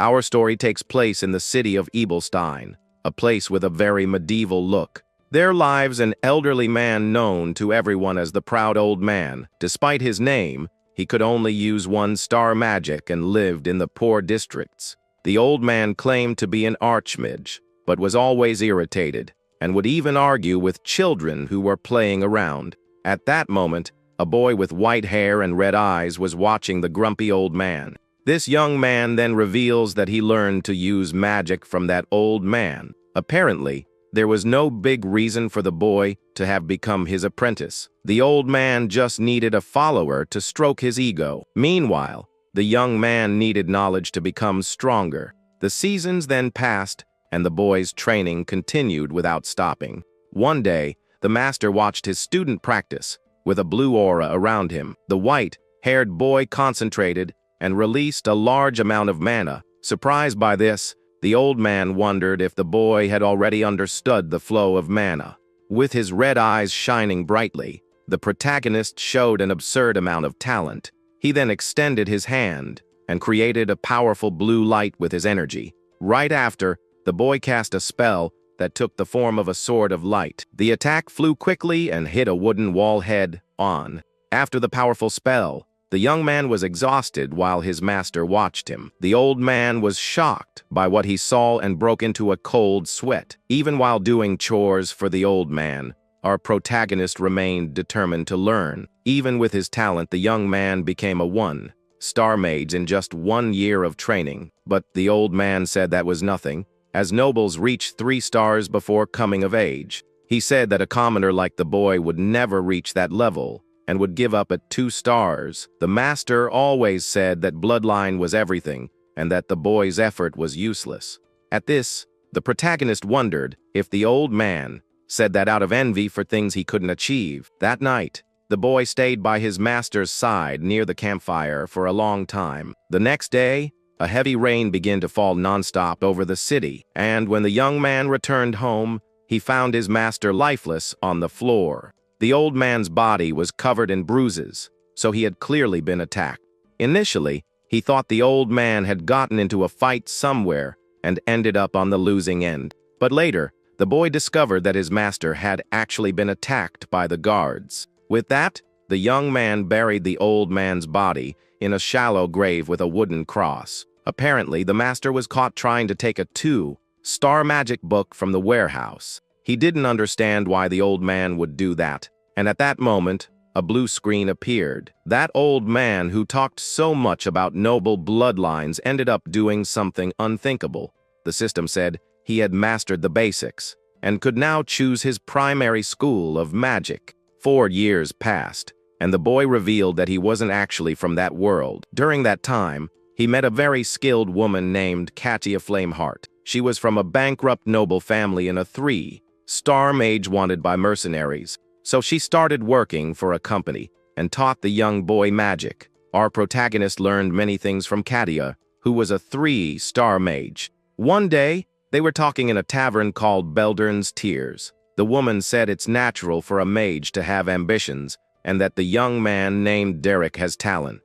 Our story takes place in the city of Ebelstein, a place with a very medieval look. There lives an elderly man known to everyone as the Proud Old Man. Despite his name, he could only use one star magic and lived in the poor districts. The old man claimed to be an archmage, but was always irritated, and would even argue with children who were playing around. At that moment, a boy with white hair and red eyes was watching the grumpy old man. This young man then reveals that he learned to use magic from that old man. Apparently, there was no big reason for the boy to have become his apprentice. The old man just needed a follower to stroke his ego. Meanwhile, the young man needed knowledge to become stronger. The seasons then passed, and the boy's training continued without stopping. One day, the master watched his student practice. With a blue aura around him, the white-haired boy concentrated and released a large amount of mana. Surprised by this, the old man wondered if the boy had already understood the flow of mana. With his red eyes shining brightly, the protagonist showed an absurd amount of talent. He then extended his hand and created a powerful blue light with his energy. Right after, the boy cast a spell that took the form of a sword of light. The attack flew quickly and hit a wooden wall head-on. After the powerful spell, the young man was exhausted while his master watched him. The old man was shocked by what he saw and broke into a cold sweat. Even while doing chores for the old man, our protagonist remained determined to learn. Even with his talent, the young man became a one-star mage in just 1 year of training. But the old man said that was nothing, as nobles reach 3 stars before coming of age. He said that a commoner like the boy would never reach that level and would give up at 2 stars. The master always said that bloodline was everything and that the boy's effort was useless. At this, the protagonist wondered if the old man said that out of envy for things he couldn't achieve. That night, the boy stayed by his master's side near the campfire for a long time. The next day, a heavy rain began to fall nonstop over the city, and when the young man returned home, he found his master lifeless on the floor. The old man's body was covered in bruises, so he had clearly been attacked. Initially, he thought the old man had gotten into a fight somewhere and ended up on the losing end. But later, the boy discovered that his master had actually been attacked by the guards. With that, the young man buried the old man's body in a shallow grave with a wooden cross. Apparently, the master was caught trying to take a 2-star magic book from the warehouse. He didn't understand why the old man would do that, and at that moment, a blue screen appeared. That old man who talked so much about noble bloodlines ended up doing something unthinkable. The system said he had mastered the basics and could now choose his primary school of magic. 4 years passed, and the boy revealed that he wasn't actually from that world. During that time, he met a very skilled woman named Katia Flameheart. She was from a bankrupt noble family and a 3-star mage wanted by mercenaries. So she started working for a company and taught the young boy magic. Our protagonist learned many things from Katia, who was a 3-star mage. One day, they were talking in a tavern called Beldern's Tears. The woman said it's natural for a mage to have ambitions and that the young man named Derek has talent.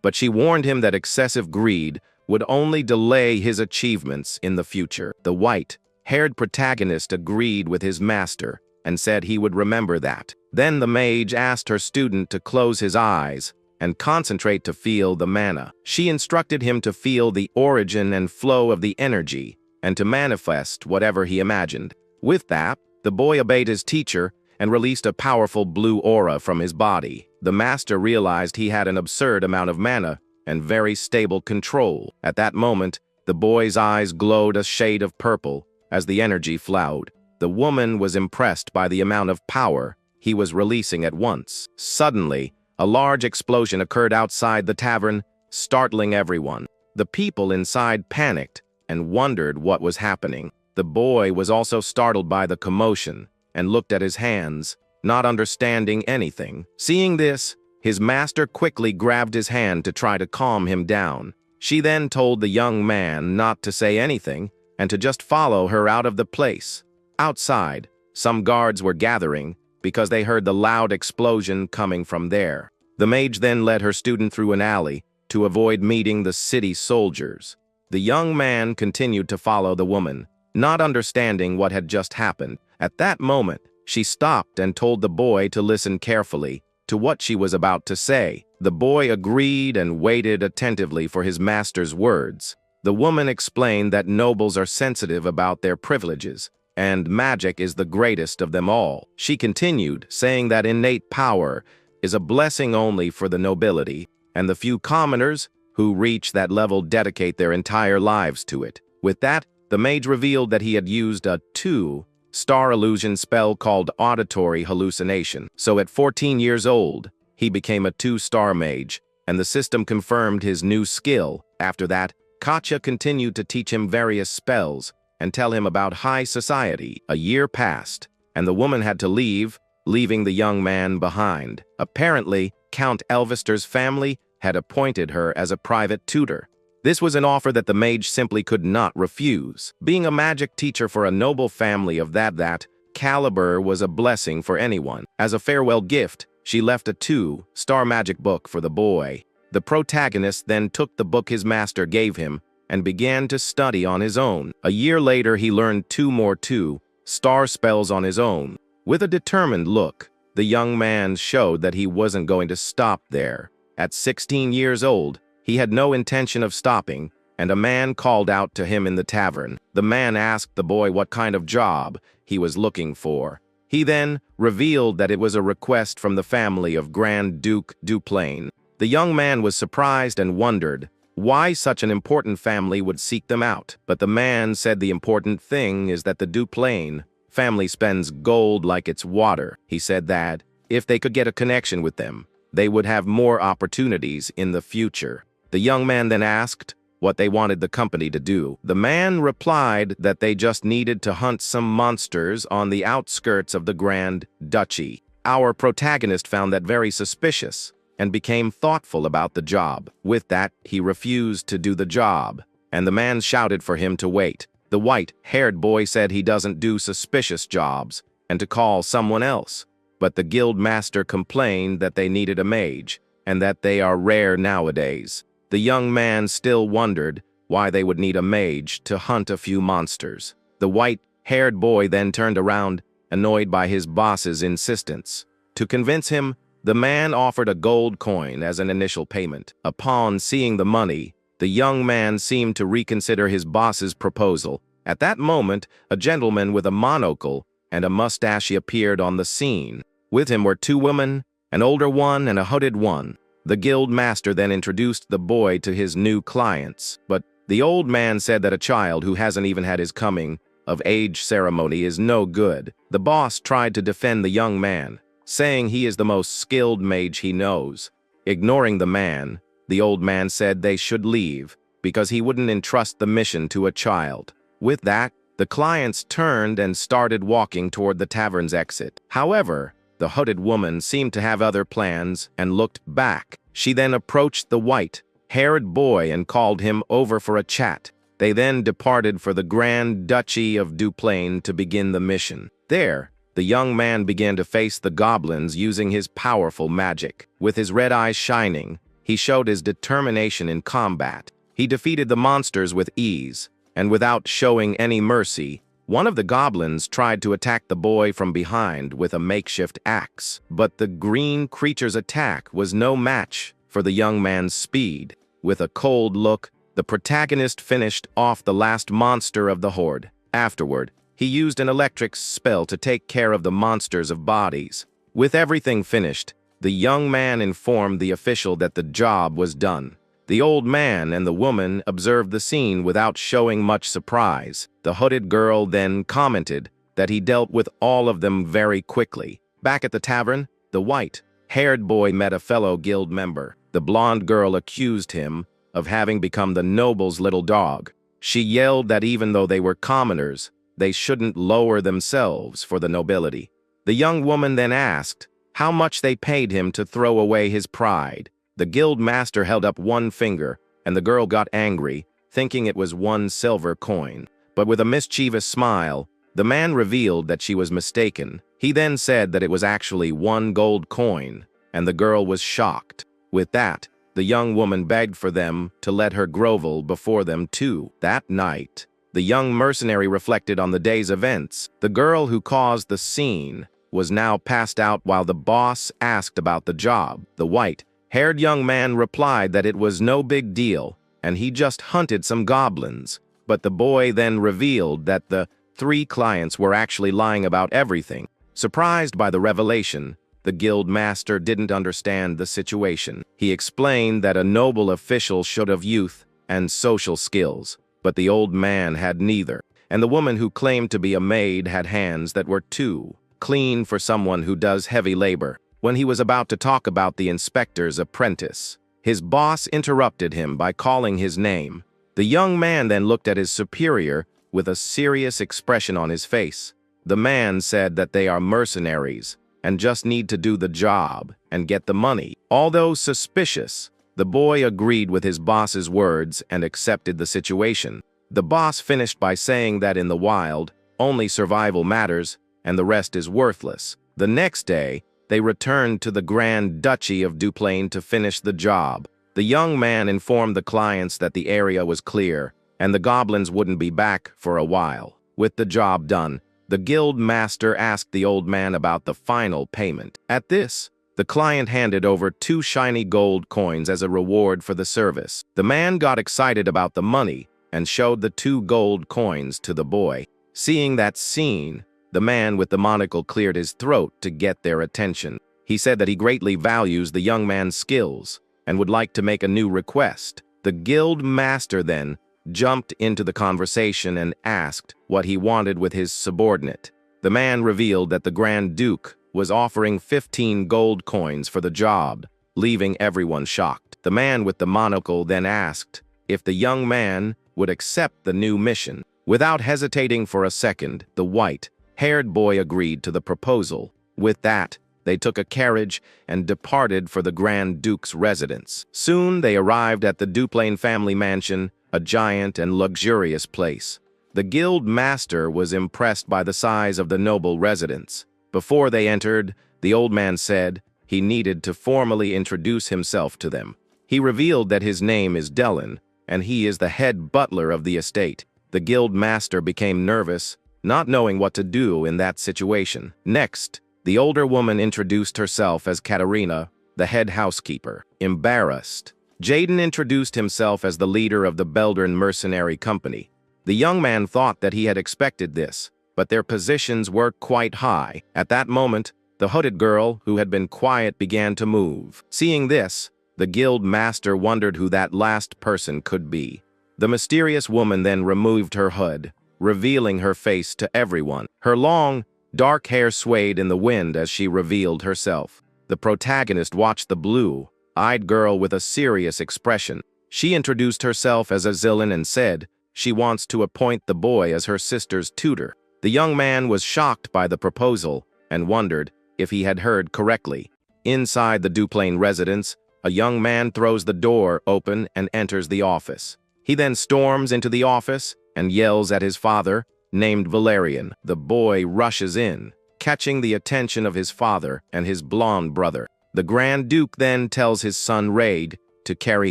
But she warned him that excessive greed would only delay his achievements in the future. The white-haired protagonist agreed with his master and said he would remember that. Then the mage asked her student to close his eyes and concentrate to feel the mana. She instructed him to feel the origin and flow of the energy and to manifest whatever he imagined. With that, the boy obeyed his teacher and released a powerful blue aura from his body. The master realized he had an absurd amount of mana and very stable control. At that moment, the boy's eyes glowed a shade of purple as the energy flowed. The woman was impressed by the amount of power he was releasing at once. Suddenly, a large explosion occurred outside the tavern, startling everyone. The people inside panicked and wondered what was happening. The boy was also startled by the commotion and looked at his hands, not understanding anything. Seeing this, his master quickly grabbed his hand to try to calm him down. She then told the young man not to say anything and to just follow her out of the place. Outside, some guards were gathering because they heard the loud explosion coming from there. The mage then led her student through an alley to avoid meeting the city soldiers. The young man continued to follow the woman, not understanding what had just happened. At that moment, she stopped and told the boy to listen carefully to what she was about to say. The boy agreed and waited attentively for his master's words. The woman explained that nobles are sensitive about their privileges, and magic is the greatest of them all. She continued, saying that innate power is a blessing only for the nobility, and the few commoners who reach that level dedicate their entire lives to it. With that, the mage revealed that he had used a two-star illusion spell called auditory hallucination. So at 14 years old, he became a two-star mage, and the system confirmed his new skill. After that, Katja continued to teach him various spells and tell him about high society. A year passed, and the woman had to leave, leaving the young man behind. Apparently, Count Elvester's family had appointed her as a private tutor. This was an offer that the mage simply could not refuse. Being a magic teacher for a noble family of that caliber was a blessing for anyone. As a farewell gift, she left a two-star magic book for the boy. The protagonist then took the book his master gave him and began to study on his own. A year later, he learned two more two-star spells on his own. With a determined look, the young man showed that he wasn't going to stop there. At 16 years old, he had no intention of stopping, and a man called out to him in the tavern. The man asked the boy what kind of job he was looking for. He then revealed that it was a request from the family of Grand Duke Duplain. The young man was surprised and wondered why such an important family would seek them out. But the man said the important thing is that the Duplain family spends gold like it's water. He said that if they could get a connection with them, they would have more opportunities in the future. The young man then asked what they wanted the company to do. The man replied that they just needed to hunt some monsters on the outskirts of the Grand Duchy. Our protagonist found that very suspicious and became thoughtful about the job. With that, he refused to do the job, and the man shouted for him to wait. The white-haired boy said he doesn't do suspicious jobs and to call someone else. But the guild master complained that they needed a mage, and that they are rare nowadays. The young man still wondered why they would need a mage to hunt a few monsters. The white-haired boy then turned around, annoyed by his boss's insistence. To convince him, the man offered a gold coin as an initial payment. Upon seeing the money, the young man seemed to reconsider his boss's proposal. At that moment, a gentleman with a monocle and a mustache appeared on the scene. With him were two women, an older one and a hooded one. The guild master then introduced the boy to his new clients, but the old man said that a child who hasn't even had his coming-of-age ceremony is no good. The boss tried to defend the young man, saying he is the most skilled mage he knows. Ignoring the man, the old man said they should leave because he wouldn't entrust the mission to a child. With that, the clients turned and started walking toward the tavern's exit. However, the hooded woman seemed to have other plans and looked back. She then approached the white-haired boy and called him over for a chat. They then departed for the Grand Duchy of Duplain to begin the mission. There, the young man began to face the goblins using his powerful magic. With his red eyes shining, he showed his determination in combat. He defeated the monsters with ease, and without showing any mercy, one of the goblins tried to attack the boy from behind with a makeshift axe. But the green creature's attack was no match for the young man's speed. With a cold look, the protagonist finished off the last monster of the horde. Afterward, he used an electric spell to take care of the monsters of bodies. With everything finished, the young man informed the official that the job was done. The old man and the woman observed the scene without showing much surprise. The hooded girl then commented that he dealt with all of them very quickly. Back at the tavern, the white-haired boy met a fellow guild member. The blonde girl accused him of having become the noble's little dog. She yelled that even though they were commoners, they shouldn't lower themselves for the nobility. The young woman then asked how much they paid him to throw away his pride. The guild master held up one finger, and the girl got angry, thinking it was 1 silver coin. But with a mischievous smile, the man revealed that she was mistaken. He then said that it was actually 1 gold coin, and the girl was shocked. With that, The young woman begged for them to let her grovel before them too. That night, the young mercenary reflected on the day's events. The girl who caused the scene was now passed out while the boss asked about the job. The white-haired young man replied that it was no big deal, and he just hunted some goblins. But the boy then revealed that the 3 clients were actually lying about everything. Surprised by the revelation, the guild master didn't understand the situation. He explained that a noble official should have youth and social skills, but the old man had neither, and the woman who claimed to be a maid had hands that were too clean for someone who does heavy labor. When he was about to talk about the inspector's apprentice, his boss interrupted him by calling his name. The young man then looked at his superior with a serious expression on his face. The man said that they are mercenaries and just need to do the job and get the money. Although suspicious, the boy agreed with his boss's words and accepted the situation. The boss finished by saying that in the wild, only survival matters and the rest is worthless. The next day, they returned to the Grand Duchy of Duplain to finish the job. The young man informed the clients that the area was clear and the goblins wouldn't be back for a while. With the job done, the guild master asked the old man about the final payment. At this, the client handed over 2 shiny gold coins as a reward for the service. The man got excited about the money and showed the 2 gold coins to the boy. Seeing that scene, the man with the monocle cleared his throat to get their attention. He said that he greatly values the young man's skills and would like to make a new request. The guild master then jumped into the conversation and asked what he wanted with his subordinate. The man revealed that the Grand Duke was offering 15 gold coins for the job, leaving everyone shocked. The man with the monocle then asked if the young man would accept the new mission. Without hesitating for a second, the white-haired boy agreed to the proposal. With that, they took a carriage and departed for the Grand Duke's residence. Soon they arrived at the Duplain family mansion, a giant and luxurious place. The guild master was impressed by the size of the noble residence. Before they entered, the old man said he needed to formally introduce himself to them. He revealed that his name is Dellin, and he is the head butler of the estate. The guild master became nervous, not knowing what to do in that situation. Next, the older woman introduced herself as Katerina, the head housekeeper. Embarrassed, Jaden introduced himself as the leader of the Beldern Mercenary Company. The young man thought that he had expected this, but their positions were quite high. At that moment, the hooded girl, who had been quiet, began to move. Seeing this, the guild master wondered who that last person could be. The mysterious woman then removed her hood, revealing her face to everyone. Her long, dark hair swayed in the wind as she revealed herself. The protagonist watched the blue-eyed girl with a serious expression. She introduced herself as Azilin and said she wants to appoint the boy as her sister's tutor. The young man was shocked by the proposal and wondered if he had heard correctly. Inside the Duplain residence, a young man throws the door open and enters the office. He then storms into the office and yells at his father, named Valerian. The boy rushes in, catching the attention of his father and his blonde brother. The Grand Duke then tells his son Raid to carry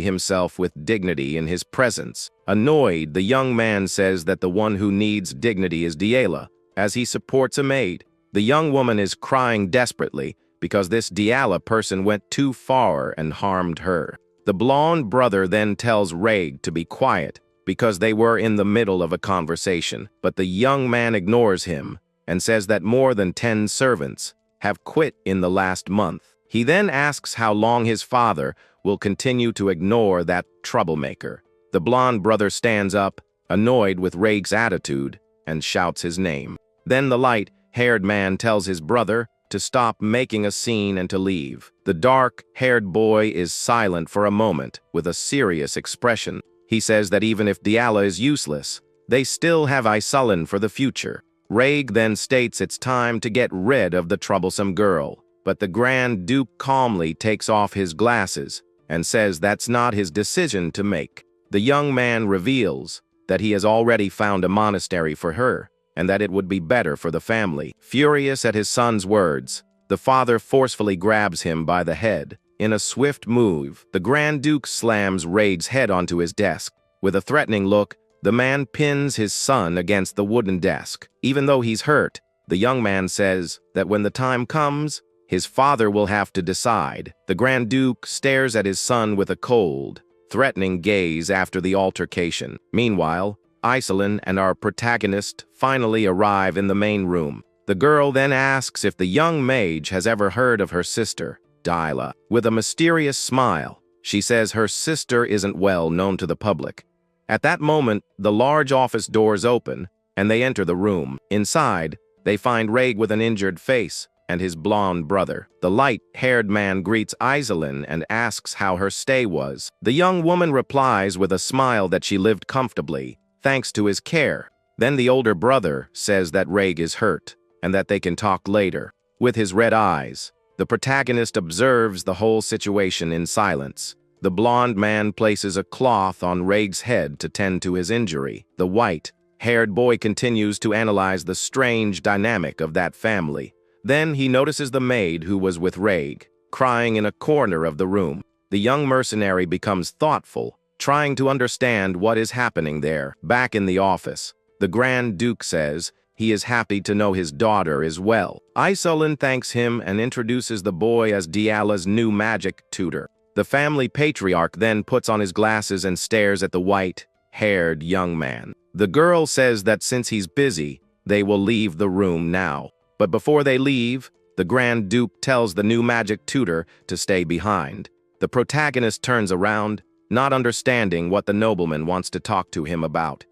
himself with dignity in his presence. Annoyed, the young man says that the one who needs dignity is Diela, as he supports a maid. The young woman is crying desperately because this Diala person went too far and harmed her. The blonde brother then tells Raid to be quiet because they were in the middle of a conversation, but the young man ignores him and says that more than 10 servants have quit in the last month. He then asks how long his father will continue to ignore that troublemaker. The blonde brother stands up, annoyed with Raig's attitude, and shouts his name. Then the light-haired man tells his brother to stop making a scene and to leave. The dark-haired boy is silent for a moment with a serious expression. He says that even if Diala is useless, they still have Isulin for the future. Raig then states it's time to get rid of the troublesome girl, but the Grand Duke calmly takes off his glasses and says that's not his decision to make. The young man reveals that he has already found a monastery for her, and that it would be better for the family. Furious at his son's words, the father forcefully grabs him by the head. In a swift move, the Grand Duke slams Raig's head onto his desk. With a threatening look, the man pins his son against the wooden desk. Even though he's hurt, the young man says that when the time comes, his father will have to decide. The Grand Duke stares at his son with a cold, threatening gaze after the altercation. Meanwhile, Iselin and our protagonist finally arrive in the main room. The girl then asks if the young mage has ever heard of her sister, Dyla. With a mysterious smile, she says her sister isn't well known to the public. At that moment, the large office doors open, and they enter the room. Inside, they find Raig with an injured face and his blonde brother. The light-haired man greets Iselin and asks how her stay was. The young woman replies with a smile that she lived comfortably, thanks to his care. Then the older brother says that Raig is hurt, and that they can talk later. With his red eyes, the protagonist observes the whole situation in silence. The blonde man places a cloth on Raig's head to tend to his injury. The white-haired boy continues to analyze the strange dynamic of that family. Then he notices the maid who was with Raig, crying in a corner of the room. The young mercenary becomes thoughtful, trying to understand what is happening there. Back in the office, the Grand Duke says he is happy to know his daughter is well. Iselin thanks him and introduces the boy as Diala's new magic tutor. The family patriarch then puts on his glasses and stares at the white-haired young man. The girl says that since he's busy, they will leave the room now. But before they leave, the Grand Duke tells the new magic tutor to stay behind. The protagonist turns around, not understanding what the nobleman wants to talk to him about.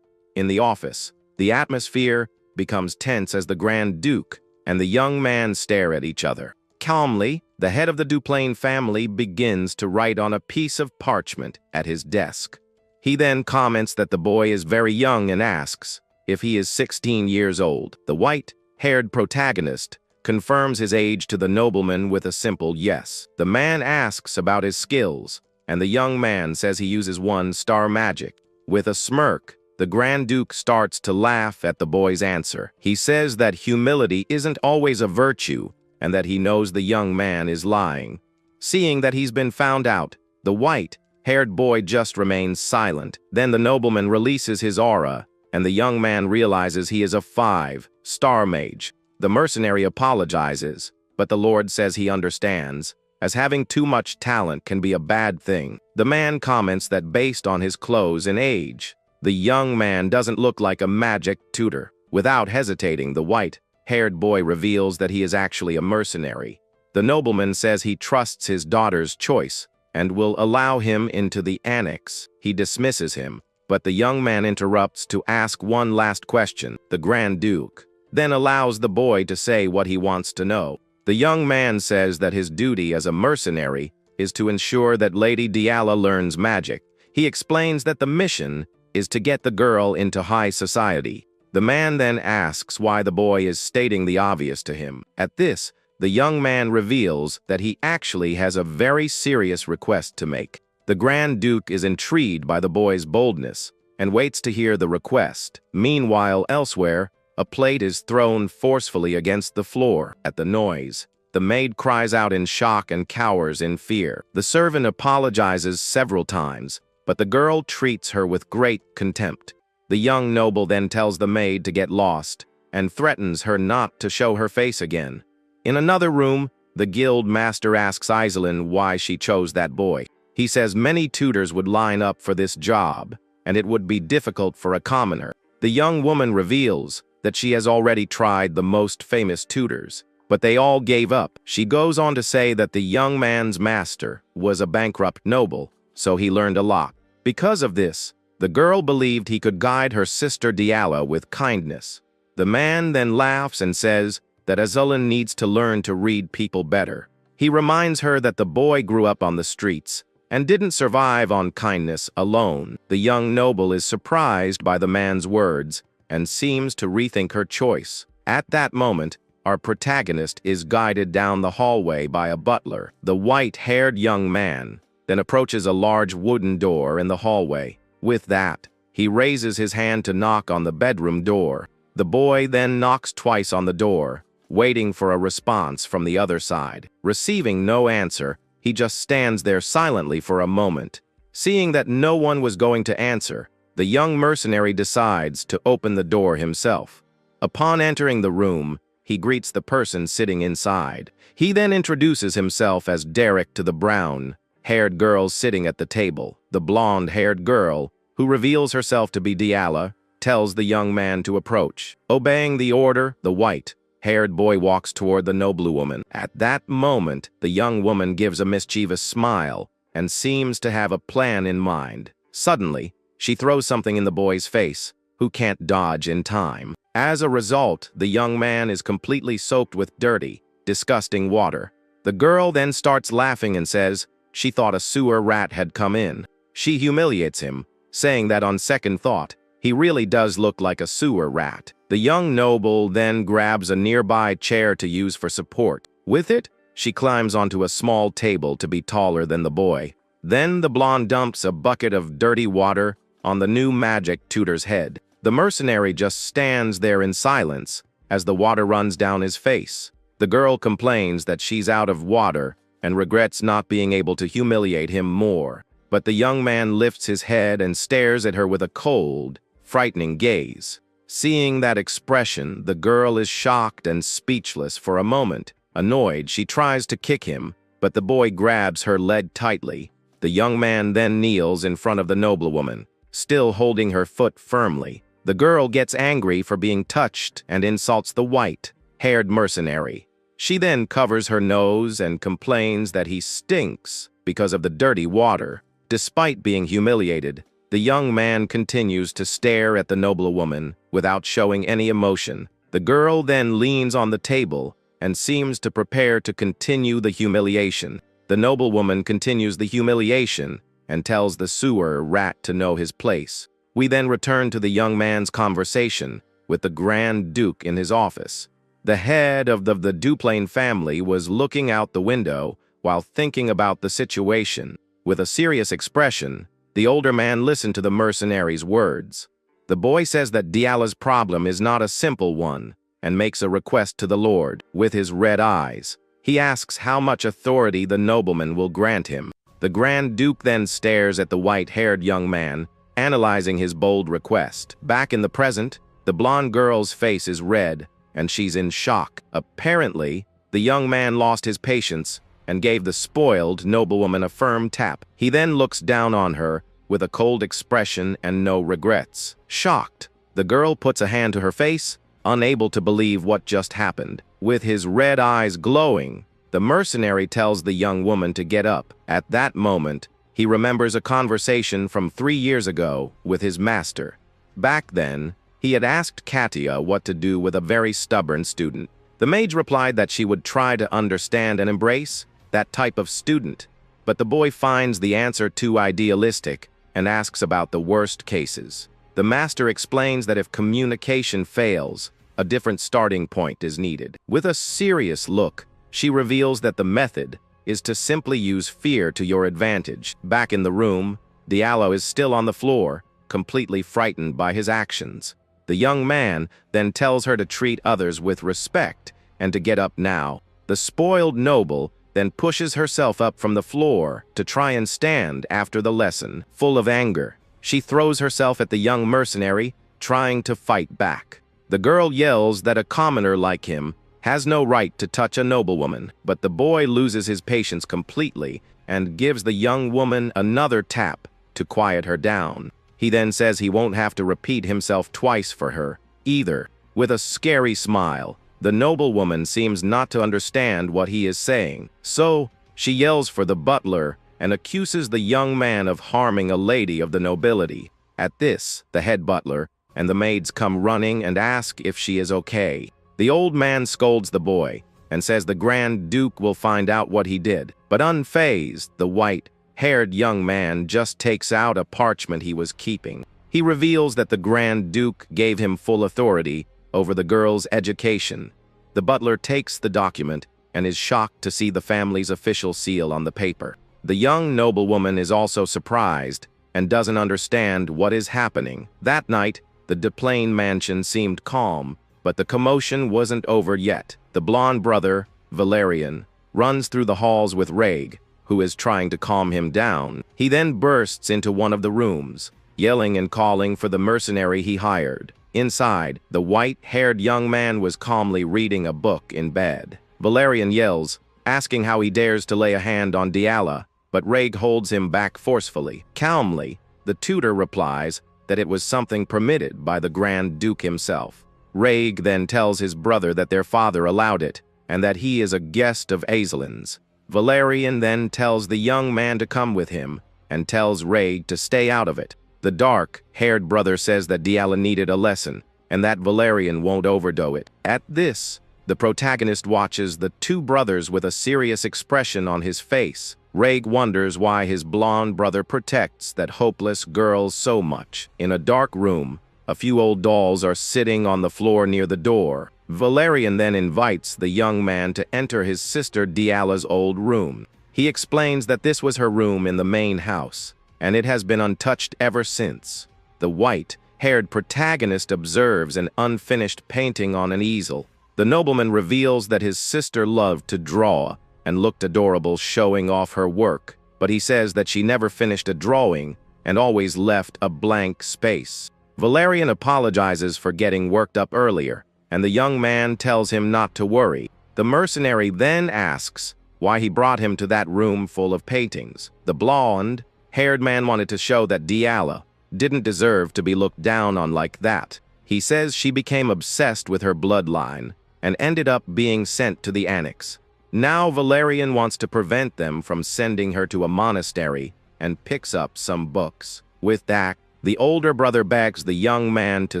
In the office, the atmosphere becomes tense as the Grand Duke and the young man stare at each other. Calmly, the head of the Duplain family begins to write on a piece of parchment at his desk. He then comments that the boy is very young and asks if he is 16 years old. The white-haired protagonist confirms his age to the nobleman with a simple yes. The man asks about his skills, and the young man says he uses one-star magic. With a smirk, the Grand Duke starts to laugh at the boy's answer. He says that humility isn't always a virtue, and that he knows the young man is lying. Seeing that he's been found out, the white-haired boy just remains silent. Then the nobleman releases his aura, and the young man realizes he is a 5-star mage. The mercenary apologizes, but the Lord says he understands, as having too much talent can be a bad thing. The man comments that based on his clothes and age, the young man doesn't look like a magic tutor. Without hesitating, the white-haired boy reveals that he is actually a mercenary. The nobleman says he trusts his daughter's choice and will allow him into the annex. He dismisses him, but the young man interrupts to ask one last question. The Grand Duke then allows the boy to say what he wants to know. The young man says that his duty as a mercenary is to ensure that Lady Diala learns magic. He explains that the mission is to get the girl into high society. The man then asks why the boy is stating the obvious to him. At this, the young man reveals that he actually has a very serious request to make. The Grand Duke is intrigued by the boy's boldness and waits to hear the request. Meanwhile, elsewhere, a plate is thrown forcefully against the floor. At the noise, the maid cries out in shock and cowers in fear. The servant apologizes several times, but the girl treats her with great contempt. The young noble then tells the maid to get lost and threatens her not to show her face again. In another room, the guild master asks Iselin why she chose that boy. He says many tutors would line up for this job, and it would be difficult for a commoner. The young woman reveals that she has already tried the most famous tutors, but they all gave up. She goes on to say that the young man's master was a bankrupt noble, so he learned a lot. Because of this, the girl believed he could guide her sister Diala with kindness. The man then laughs and says that Iselin needs to learn to read people better. He reminds her that the boy grew up on the streets and didn't survive on kindness alone. The young noble is surprised by the man's words and seems to rethink her choice. At that moment, our protagonist is guided down the hallway by a butler. The white-haired young man then approaches a large wooden door in the hallway. With that, he raises his hand to knock on the bedroom door. The boy then knocks twice on the door, waiting for a response from the other side. Receiving no answer, he just stands there silently for a moment. Seeing that no one was going to answer, the young mercenary decides to open the door himself. Upon entering the room, he greets the person sitting inside. He then introduces himself as Derek to the brown-haired girl sitting at the table. The blonde-haired girl, who reveals herself to be Diala, tells the young man to approach. Obeying the order, the white-haired boy walks toward the noblewoman. At that moment, the young woman gives a mischievous smile and seems to have a plan in mind. Suddenly, she throws something in the boy's face, who can't dodge in time. As a result, the young man is completely soaked with dirty, disgusting water. The girl then starts laughing and says she thought a sewer rat had come in. She humiliates him, saying that on second thought, he really does look like a sewer rat. The young noble then grabs a nearby chair to use for support. With it, she climbs onto a small table to be taller than the boy. Then the blonde dumps a bucket of dirty water on the new magic tutor's head. The mercenary just stands there in silence as the water runs down his face. The girl complains that she's out of water and regrets not being able to humiliate him more. But the young man lifts his head and stares at her with a cold, frightening gaze. Seeing that expression, the girl is shocked and speechless for a moment. Annoyed, she tries to kick him, but the boy grabs her leg tightly. The young man then kneels in front of the noblewoman, still holding her foot firmly. The girl gets angry for being touched and insults the white-haired mercenary. She then covers her nose and complains that he stinks because of the dirty water. Despite being humiliated, the young man continues to stare at the noblewoman without showing any emotion. The girl then leans on the table and seems to prepare to continue the humiliation. The noblewoman continues the humiliation and tells the sewer rat to know his place. We then return to the young man's conversation with the Grand Duke in his office. The head of the Duplain family was looking out the window while thinking about the situation. With a serious expression, the older man listened to the mercenary's words. The boy says that Diala's problem is not a simple one and makes a request to the Lord. With his red eyes, he asks how much authority the nobleman will grant him. The Grand Duke then stares at the white-haired young man, analyzing his bold request. Back in the present, the blonde girl's face is red, and she's in shock. Apparently, the young man lost his patience and gave the spoiled noblewoman a firm tap. He then looks down on her with a cold expression and no regrets. Shocked, the girl puts a hand to her face, unable to believe what just happened. With his red eyes glowing, the mercenary tells the young woman to get up. At that moment, he remembers a conversation from 3 years ago with his master. Back then, he had asked Katia what to do with a very stubborn student. The mage replied that she would try to understand and embrace that type of student, but the boy finds the answer too idealistic and asks about the worst cases. The master explains that if communication fails, a different starting point is needed. With a serious look, she reveals that the method is to simply use fear to your advantage. Back in the room, Diallo is still on the floor, completely frightened by his actions. The young man then tells her to treat others with respect and to get up now. The spoiled noble then pushes herself up from the floor to try and stand after the lesson. Full of anger, she throws herself at the young mercenary, trying to fight back. The girl yells that a commoner like him has no right to touch a noblewoman, but the boy loses his patience completely and gives the young woman another tap to quiet her down. He then says he won't have to repeat himself twice for her, either. With a scary smile, the noblewoman seems not to understand what he is saying. So, she yells for the butler and accuses the young man of harming a lady of the nobility. At this, the head butler and the maids come running and ask if she is okay. The old man scolds the boy and says the Grand Duke will find out what he did. But unfazed, the white-haired young man just takes out a parchment he was keeping. He reveals that the Grand Duke gave him full authority over the girl's education. The butler takes the document and is shocked to see the family's official seal on the paper. The young noblewoman is also surprised and doesn't understand what is happening. That night, the Duplain mansion seemed calm, but the commotion wasn't over yet. The blonde brother, Valerian, runs through the halls with Rhaeg, who is trying to calm him down. He then bursts into one of the rooms, yelling and calling for the mercenary he hired. Inside, the white-haired young man was calmly reading a book in bed. Valerian yells, asking how he dares to lay a hand on Diala, but Raig holds him back forcefully. Calmly, the tutor replies that it was something permitted by the Grand Duke himself. Raig then tells his brother that their father allowed it, and that he is a guest of Aesolin's. Valerian then tells the young man to come with him, and tells Raig to stay out of it. The dark-haired brother says that Diala needed a lesson, and that Valerian won't overdo it. At this, the protagonist watches the two brothers with a serious expression on his face. Raig wonders why his blonde brother protects that hopeless girl so much. In a dark room, a few old dolls are sitting on the floor near the door. Valerian then invites the young man to enter his sister Diala's old room. He explains that this was her room in the main house, and it has been untouched ever since. The white-haired protagonist observes an unfinished painting on an easel. The nobleman reveals that his sister loved to draw and looked adorable showing off her work, but he says that she never finished a drawing and always left a blank space. Valerian apologizes for getting worked up earlier, and the young man tells him not to worry. The mercenary then asks why he brought him to that room full of paintings. The blonde-haired man wanted to show that Diala didn't deserve to be looked down on like that. He says she became obsessed with her bloodline and ended up being sent to the annex. Now Valerian wants to prevent them from sending her to a monastery and picks up some books. With that, the older brother begs the young man to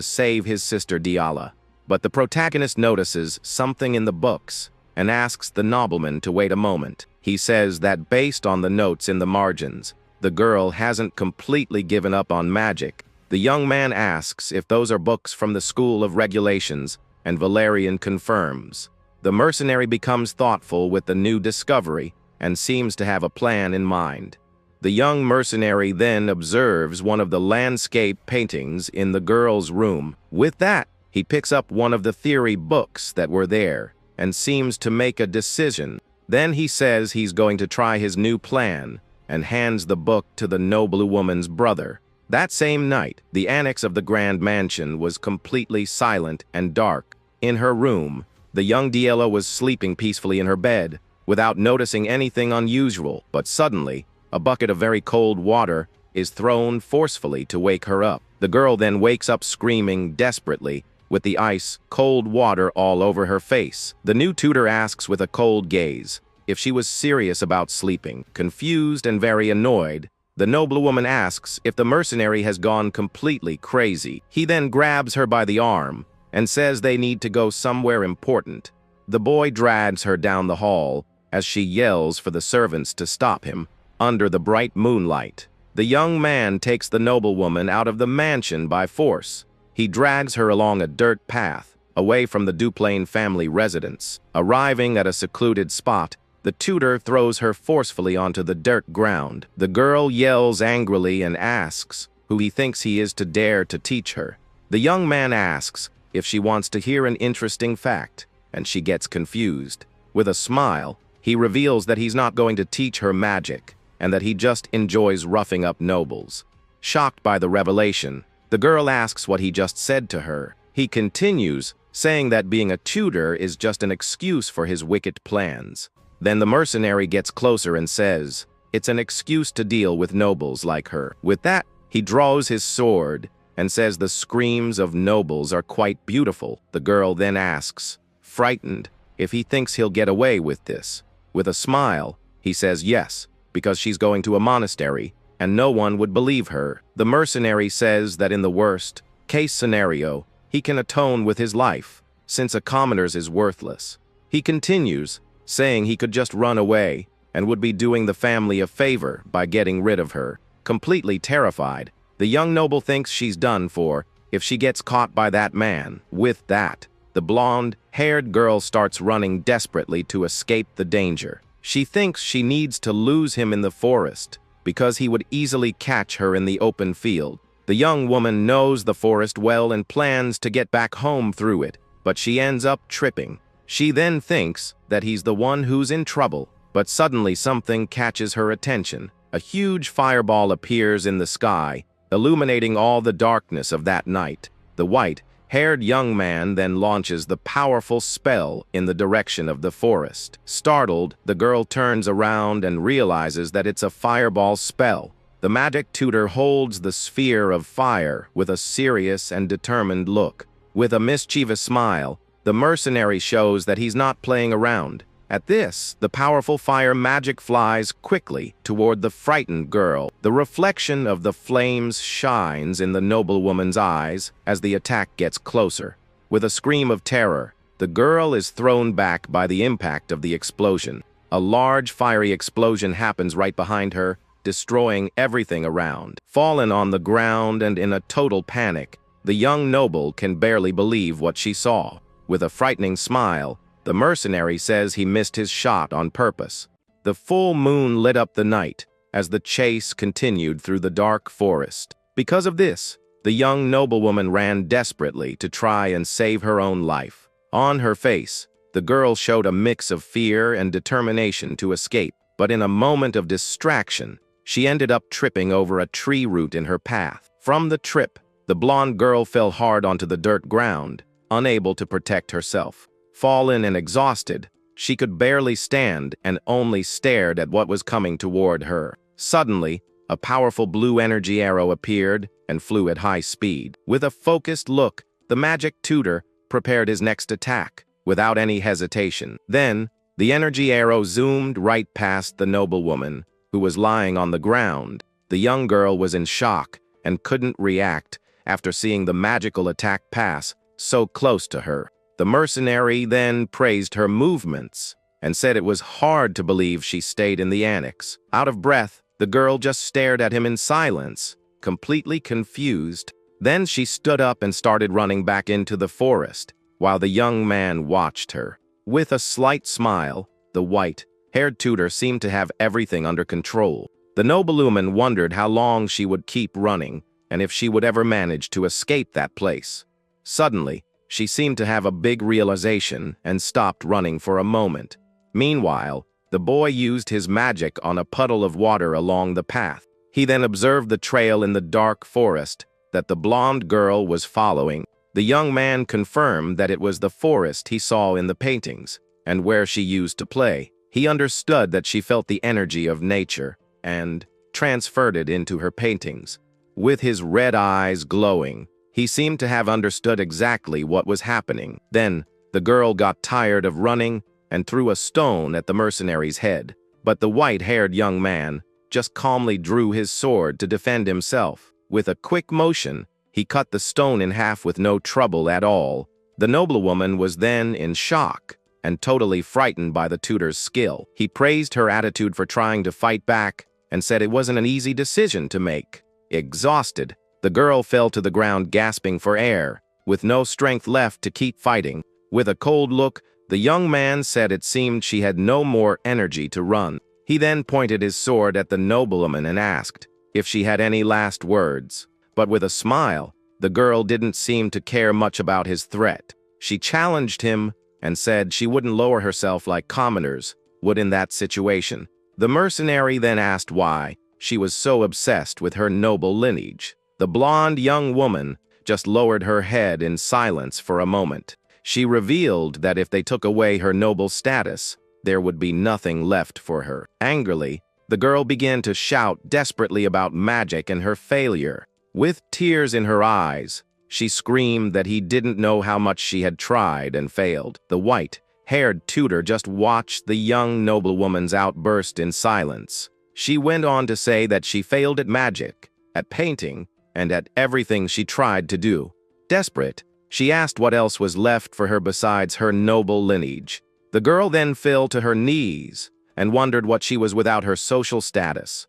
save his sister Diala, but the protagonist notices something in the books and asks the nobleman to wait a moment. He says that based on the notes in the margins, the girl hasn't completely given up on magic. The young man asks if those are books from the School of Regulations, and Valerian confirms. The mercenary becomes thoughtful with the new discovery and seems to have a plan in mind. The young mercenary then observes one of the landscape paintings in the girl's room. With that, he picks up one of the theory books that were there and seems to make a decision. Then he says he's going to try his new plan and hands the book to the noblewoman's brother. That same night, the annex of the Grand Mansion was completely silent and dark. In her room, the young Diala was sleeping peacefully in her bed without noticing anything unusual, but suddenly, a bucket of very cold water is thrown forcefully to wake her up. The girl then wakes up screaming desperately, with the ice-cold water all over her face. The new tutor asks with a cold gaze if she was serious about sleeping. Confused and very annoyed, the noblewoman asks if the mercenary has gone completely crazy. He then grabs her by the arm and says they need to go somewhere important. The boy drags her down the hall as she yells for the servants to stop him. Under the bright moonlight, the young man takes the noblewoman out of the mansion by force. He drags her along a dirt path, away from the Duplain family residence. Arriving at a secluded spot, the tutor throws her forcefully onto the dirt ground. The girl yells angrily and asks who he thinks he is to dare to teach her. The young man asks if she wants to hear an interesting fact, and she gets confused. With a smile, he reveals that he's not going to teach her magic, and that he just enjoys roughing up nobles. Shocked by the revelation, the girl asks what he just said to her. He continues, saying that being a tutor is just an excuse for his wicked plans. Then the mercenary gets closer and says, it's an excuse to deal with nobles like her. With that, he draws his sword and says the screams of nobles are quite beautiful. The girl then asks, frightened, if he thinks he'll get away with this. With a smile, he says yes, because she's going to a monastery, and no one would believe her. The mercenary says that in the worst-case scenario, he can atone with his life, since a commoner's is worthless. He continues, saying he could just run away, and would be doing the family a favor by getting rid of her. Completely terrified, the young noble thinks she's done for if she gets caught by that man. With that, the blonde-haired girl starts running desperately to escape the danger. She thinks she needs to lose him in the forest because he would easily catch her in the open field. The young woman knows the forest well and plans to get back home through it, but she ends up tripping. She then thinks that he's the one who's in trouble, But suddenly something catches her attention. A huge fireball appears in the sky, illuminating all the darkness of that night. The white-haired young man then launches the powerful spell in the direction of the forest. Startled, the girl turns around and realizes that it's a fireball spell. The magic tutor holds the sphere of fire with a serious and determined look. With a mischievous smile, the mercenary shows that he's not playing around. At this, the powerful fire magic flies quickly toward the frightened girl. The reflection of the flames shines in the noblewoman's eyes as the attack gets closer. With a scream of terror, the girl is thrown back by the impact of the explosion. A large fiery explosion happens right behind her, destroying everything around. Fallen on the ground and in a total panic, the young noble can barely believe what she saw. With a frightening smile, the mercenary says he missed his shot on purpose. The full moon lit up the night as the chase continued through the dark forest. Because of this, the young noblewoman ran desperately to try and save her own life. On her face, the girl showed a mix of fear and determination to escape, but in a moment of distraction, she ended up tripping over a tree root in her path. From the trip, the blonde girl fell hard onto the dirt ground, unable to protect herself. Fallen and exhausted, she could barely stand and only stared at what was coming toward her. Suddenly, a powerful blue energy arrow appeared and flew at high speed. With a focused look, the magic tutor prepared his next attack, without any hesitation. Then, the energy arrow zoomed right past the noblewoman, who was lying on the ground. The young girl was in shock and couldn't react after seeing the magical attack pass so close to her. The mercenary then praised her movements and said it was hard to believe she stayed in the annex. Out of breath, the girl just stared at him in silence, completely confused. Then she stood up and started running back into the forest, while the young man watched her. With a slight smile, the white-haired tutor seemed to have everything under control. The noblewoman wondered how long she would keep running and if she would ever manage to escape that place. Suddenly, she seemed to have a big realization and stopped running for a moment. Meanwhile, the boy used his magic on a puddle of water along the path. He then observed the trail in the dark forest that the blonde girl was following. The young man confirmed that it was the forest he saw in the paintings and where she used to play. He understood that she felt the energy of nature and transferred it into her paintings. With his red eyes glowing, he seemed to have understood exactly what was happening. Then, the girl got tired of running and threw a stone at the mercenary's head. But the white-haired young man just calmly drew his sword to defend himself. With a quick motion, he cut the stone in half with no trouble at all. The noblewoman was then in shock and totally frightened by the tutor's skill. He praised her attitude for trying to fight back and said it wasn't an easy decision to make. Exhausted, the girl fell to the ground gasping for air, with no strength left to keep fighting. With a cold look, the young man said it seemed she had no more energy to run. He then pointed his sword at the noblewoman and asked if she had any last words. But with a smile, the girl didn't seem to care much about his threat. She challenged him and said she wouldn't lower herself like commoners would in that situation. The mercenary then asked why she was so obsessed with her noble lineage. The blonde young woman just lowered her head in silence for a moment. She revealed that if they took away her noble status, there would be nothing left for her. Angrily, the girl began to shout desperately about magic and her failure. With tears in her eyes, she screamed that he didn't know how much she had tried and failed. The white-haired tutor just watched the young noblewoman's outburst in silence. She went on to say that she failed at magic, at painting, and at everything she tried to do. Desperate, she asked what else was left for her besides her noble lineage. The girl then fell to her knees and wondered what she was without her social status.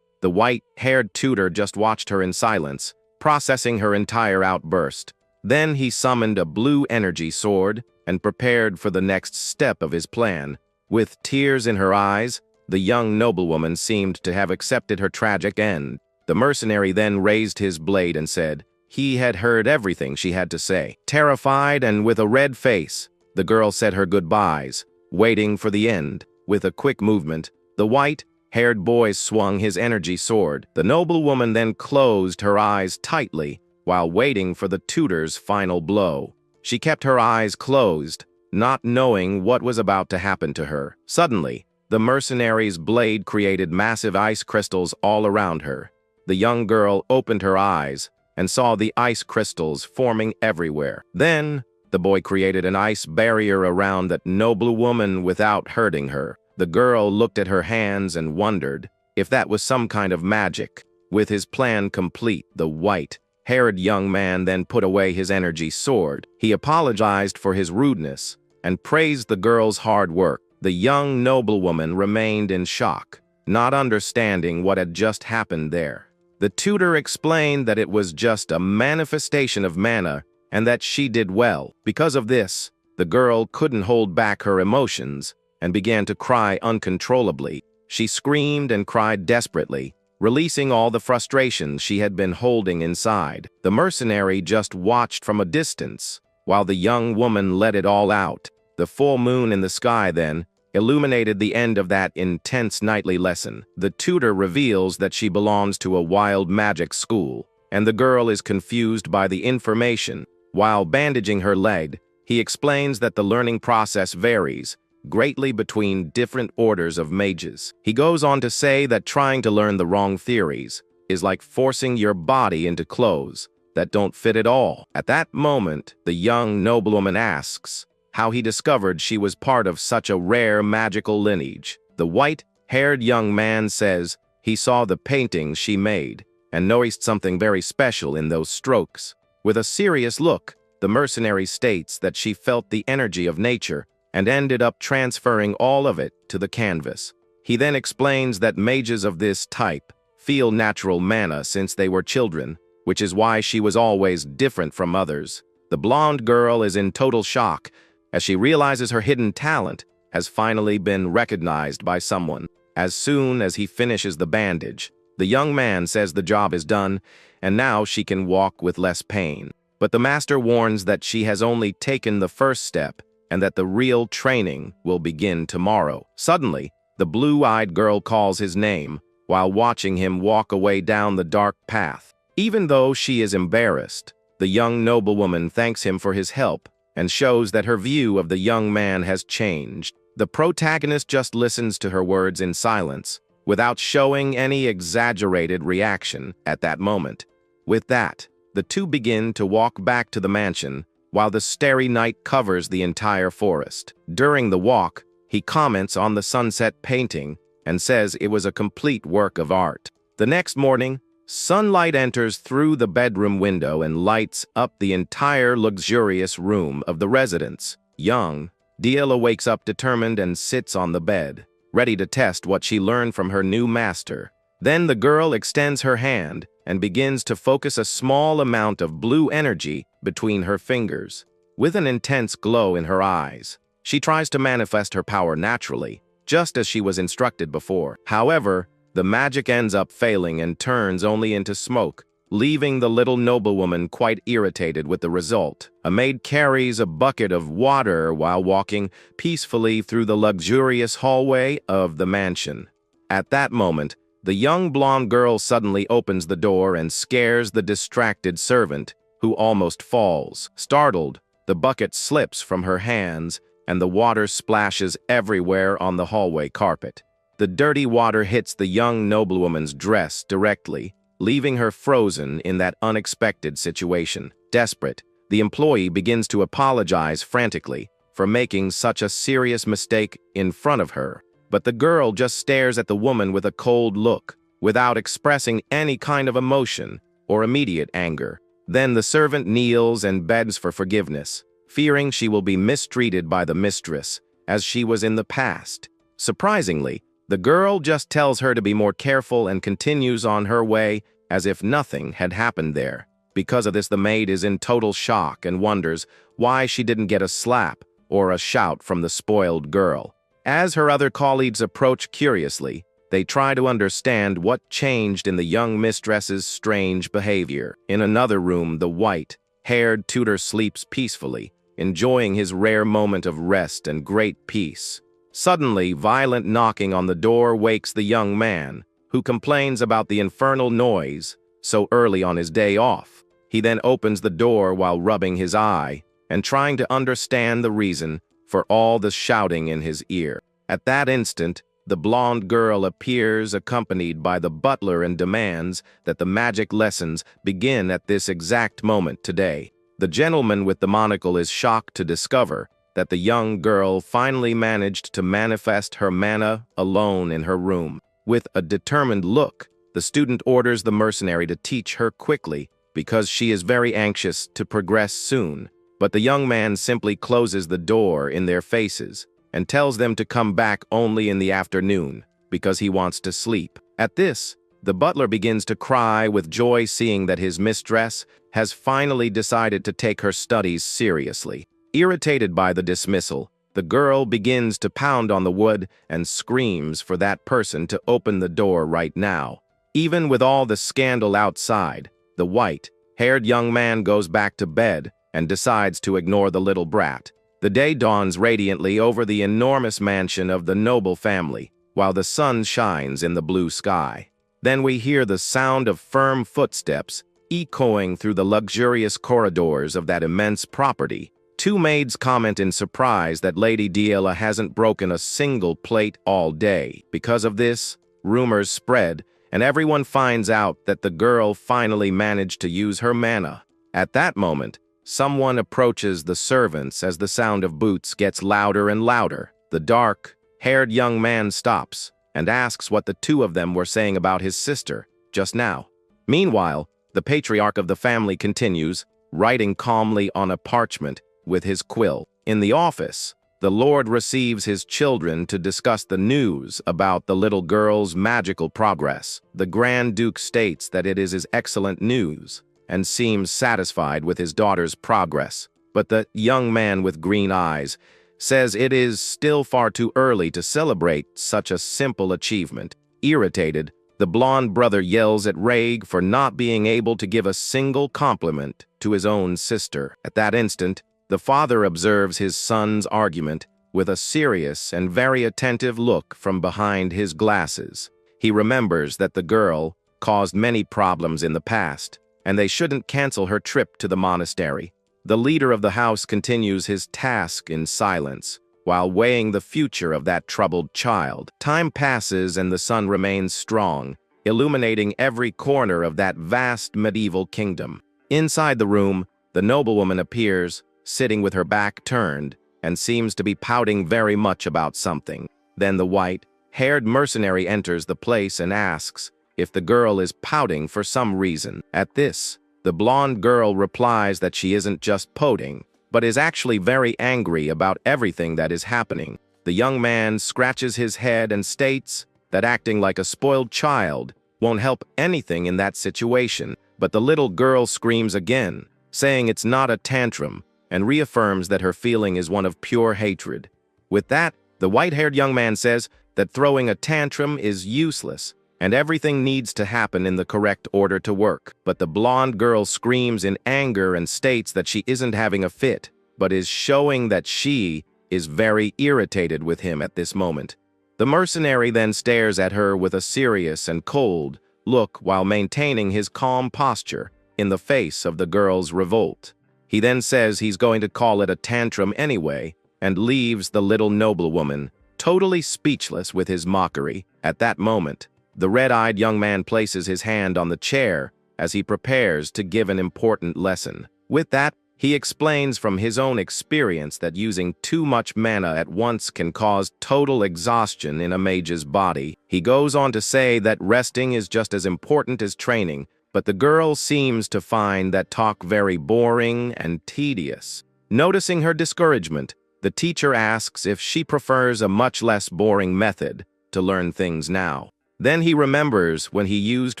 The white-haired tutor just watched her in silence, processing her entire outburst. Then he summoned a blue energy sword and prepared for the next step of his plan. With tears in her eyes, the young noblewoman seemed to have accepted her tragic end. The mercenary then raised his blade and said he had heard everything she had to say. Terrified and with a red face, the girl said her goodbyes, waiting for the end. With a quick movement, the white-haired boy swung his energy sword. The noblewoman then closed her eyes tightly while waiting for the tutor's final blow. She kept her eyes closed, not knowing what was about to happen to her. Suddenly, the mercenary's blade created massive ice crystals all around her. The young girl opened her eyes and saw the ice crystals forming everywhere. Then, the boy created an ice barrier around that noblewoman without hurting her. The girl looked at her hands and wondered if that was some kind of magic. With his plan complete, the white-haired young man then put away his energy sword. He apologized for his rudeness and praised the girl's hard work. The young noblewoman remained in shock, not understanding what had just happened there. The tutor explained that it was just a manifestation of mana and that she did well. Because of this, the girl couldn't hold back her emotions and began to cry uncontrollably. She screamed and cried desperately, releasing all the frustrations she had been holding inside. The mercenary just watched from a distance, while the young woman let it all out. The full moon in the sky then illuminated the end of that intense nightly lesson. The tutor reveals that she belongs to a wild magic school, and the girl is confused by the information. While bandaging her leg, he explains that the learning process varies greatly between different orders of mages. He goes on to say that trying to learn the wrong theories is like forcing your body into clothes that don't fit at all. At that moment, the young noblewoman asks how he discovered she was part of such a rare magical lineage. The white-haired young man says he saw the paintings she made and noticed something very special in those strokes. With a serious look, the mercenary states that she felt the energy of nature and ended up transferring all of it to the canvas. He then explains that mages of this type feel natural mana since they were children, which is why she was always different from others. The blonde girl is in total shock as she realizes her hidden talent has finally been recognized by someone. As soon as he finishes the bandage, the young man says the job is done and now she can walk with less pain. But the master warns that she has only taken the first step and that the real training will begin tomorrow. Suddenly, the blue-eyed girl calls his name while watching him walk away down the dark path. Even though she is embarrassed, the young noblewoman thanks him for his help and shows that her view of the young man has changed. The protagonist just listens to her words in silence, without showing any exaggerated reaction at that moment. With that, the two begin to walk back to the mansion, while the starry night covers the entire forest. During the walk, he comments on the sunset painting and says it was a complete work of art. The next morning, sunlight enters through the bedroom window and lights up the entire luxurious room of the residence. Young Diela wakes up determined and sits on the bed, ready to test what she learned from her new master. Then the girl extends her hand and begins to focus a small amount of blue energy between her fingers. With an intense glow in her eyes, she tries to manifest her power naturally, just as she was instructed before. However, the magic ends up failing and turns only into smoke, leaving the little noblewoman quite irritated with the result. A maid carries a bucket of water while walking peacefully through the luxurious hallway of the mansion. At that moment, the young blonde girl suddenly opens the door and scares the distracted servant, who almost falls. Startled, the bucket slips from her hands and the water splashes everywhere on the hallway carpet. The dirty water hits the young noblewoman's dress directly, leaving her frozen in that unexpected situation. Desperate, the employee begins to apologize frantically for making such a serious mistake in front of her. But the girl just stares at the woman with a cold look, without expressing any kind of emotion or immediate anger. Then the servant kneels and begs for forgiveness, fearing she will be mistreated by the mistress, as she was in the past. Surprisingly, the girl just tells her to be more careful and continues on her way as if nothing had happened there. Because of this, the maid is in total shock and wonders why she didn't get a slap or a shout from the spoiled girl. As her other colleagues approach curiously, they try to understand what changed in the young mistress's strange behavior. In another room, the white-haired tutor sleeps peacefully, enjoying his rare moment of rest and great peace. Suddenly, violent knocking on the door wakes the young man, who complains about the infernal noise so early on his day off. He then opens the door while rubbing his eye and trying to understand the reason for all the shouting in his ear. At that instant, the blonde girl appears accompanied by the butler and demands that the magic lessons begin at this exact moment today. The gentleman with the monocle is shocked to discover that the young girl finally managed to manifest her mana alone in her room. With a determined look, the student orders the mercenary to teach her quickly because she is very anxious to progress soon. But the young man simply closes the door in their faces and tells them to come back only in the afternoon because he wants to sleep. At this, the butler begins to cry with joy seeing that his mistress has finally decided to take her studies seriously. Irritated by the dismissal, the girl begins to pound on the wood and screams for that person to open the door right now. Even with all the scandal outside, the white-haired young man goes back to bed and decides to ignore the little brat. The day dawns radiantly over the enormous mansion of the noble family, while the sun shines in the blue sky. Then we hear the sound of firm footsteps echoing through the luxurious corridors of that immense property. Two maids comment in surprise that Lady Diela hasn't broken a single plate all day. Because of this, rumors spread, and everyone finds out that the girl finally managed to use her mana. At that moment, someone approaches the servants as the sound of boots gets louder and louder. The dark-haired young man stops and asks what the two of them were saying about his sister just now. Meanwhile, the patriarch of the family continues, writing calmly on a parchment with his quill. In the office, the Lord receives his children to discuss the news about the little girl's magical progress. The Grand Duke states that it is his excellent news and seems satisfied with his daughter's progress. But the young man with green eyes says it is still far too early to celebrate such a simple achievement. Irritated, the blonde brother yells at Rhaeg for not being able to give a single compliment to his own sister. At that instant, the father observes his son's argument with a serious and very attentive look from behind his glasses. He remembers that the girl caused many problems in the past, and they shouldn't cancel her trip to the monastery. The leader of the house continues his task in silence, while weighing the future of that troubled child. Time passes and the sun remains strong, illuminating every corner of that vast medieval kingdom. Inside the room, the noblewoman appears, sitting with her back turned, and seems to be pouting very much about something. Then the white-haired mercenary enters the place and asks if the girl is pouting for some reason. At this, the blonde girl replies that she isn't just pouting, but is actually very angry about everything that is happening. The young man scratches his head and states that acting like a spoiled child won't help anything in that situation. But the little girl screams again, saying it's not a tantrum, and reaffirms that her feeling is one of pure hatred. With that, the white-haired young man says that throwing a tantrum is useless, and everything needs to happen in the correct order to work. But the blonde girl screams in anger and states that she isn't having a fit, but is showing that she is very irritated with him at this moment. The mercenary then stares at her with a serious and cold look while maintaining his calm posture in the face of the girl's revolt. He then says he's going to call it a tantrum anyway, and leaves the little noblewoman totally speechless with his mockery. At that moment, the red-eyed young man places his hand on the chair as he prepares to give an important lesson. With that, he explains from his own experience that using too much mana at once can cause total exhaustion in a mage's body. He goes on to say that resting is just as important as training, but the girl seems to find that talk very boring and tedious. Noticing her discouragement, the teacher asks if she prefers a much less boring method to learn things now. Then he remembers when he used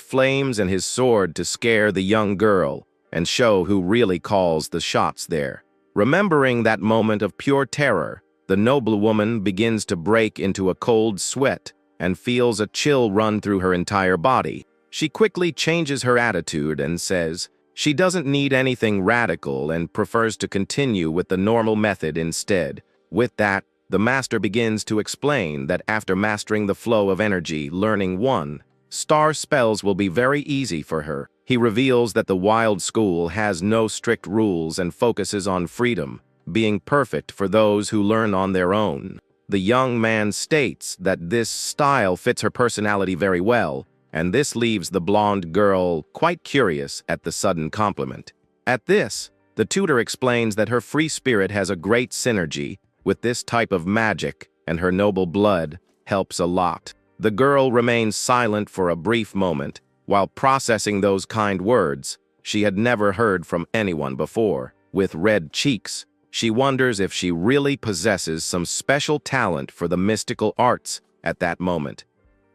flames and his sword to scare the young girl and show who really calls the shots there. Remembering that moment of pure terror, the noblewoman begins to break into a cold sweat and feels a chill run through her entire body. She quickly changes her attitude and says she doesn't need anything radical and prefers to continue with the normal method instead. With that, the master begins to explain that after mastering the flow of energy, learning 1 star spells will be very easy for her. He reveals that the wild school has no strict rules and focuses on freedom, being perfect for those who learn on their own. The young man states that this style fits her personality very well, and this leaves the blonde girl quite curious at the sudden compliment. At this, the tutor explains that her free spirit has a great synergy with this type of magic, and her noble blood helps a lot. The girl remains silent for a brief moment, while processing those kind words she had never heard from anyone before. With red cheeks, she wonders if she really possesses some special talent for the mystical arts at that moment.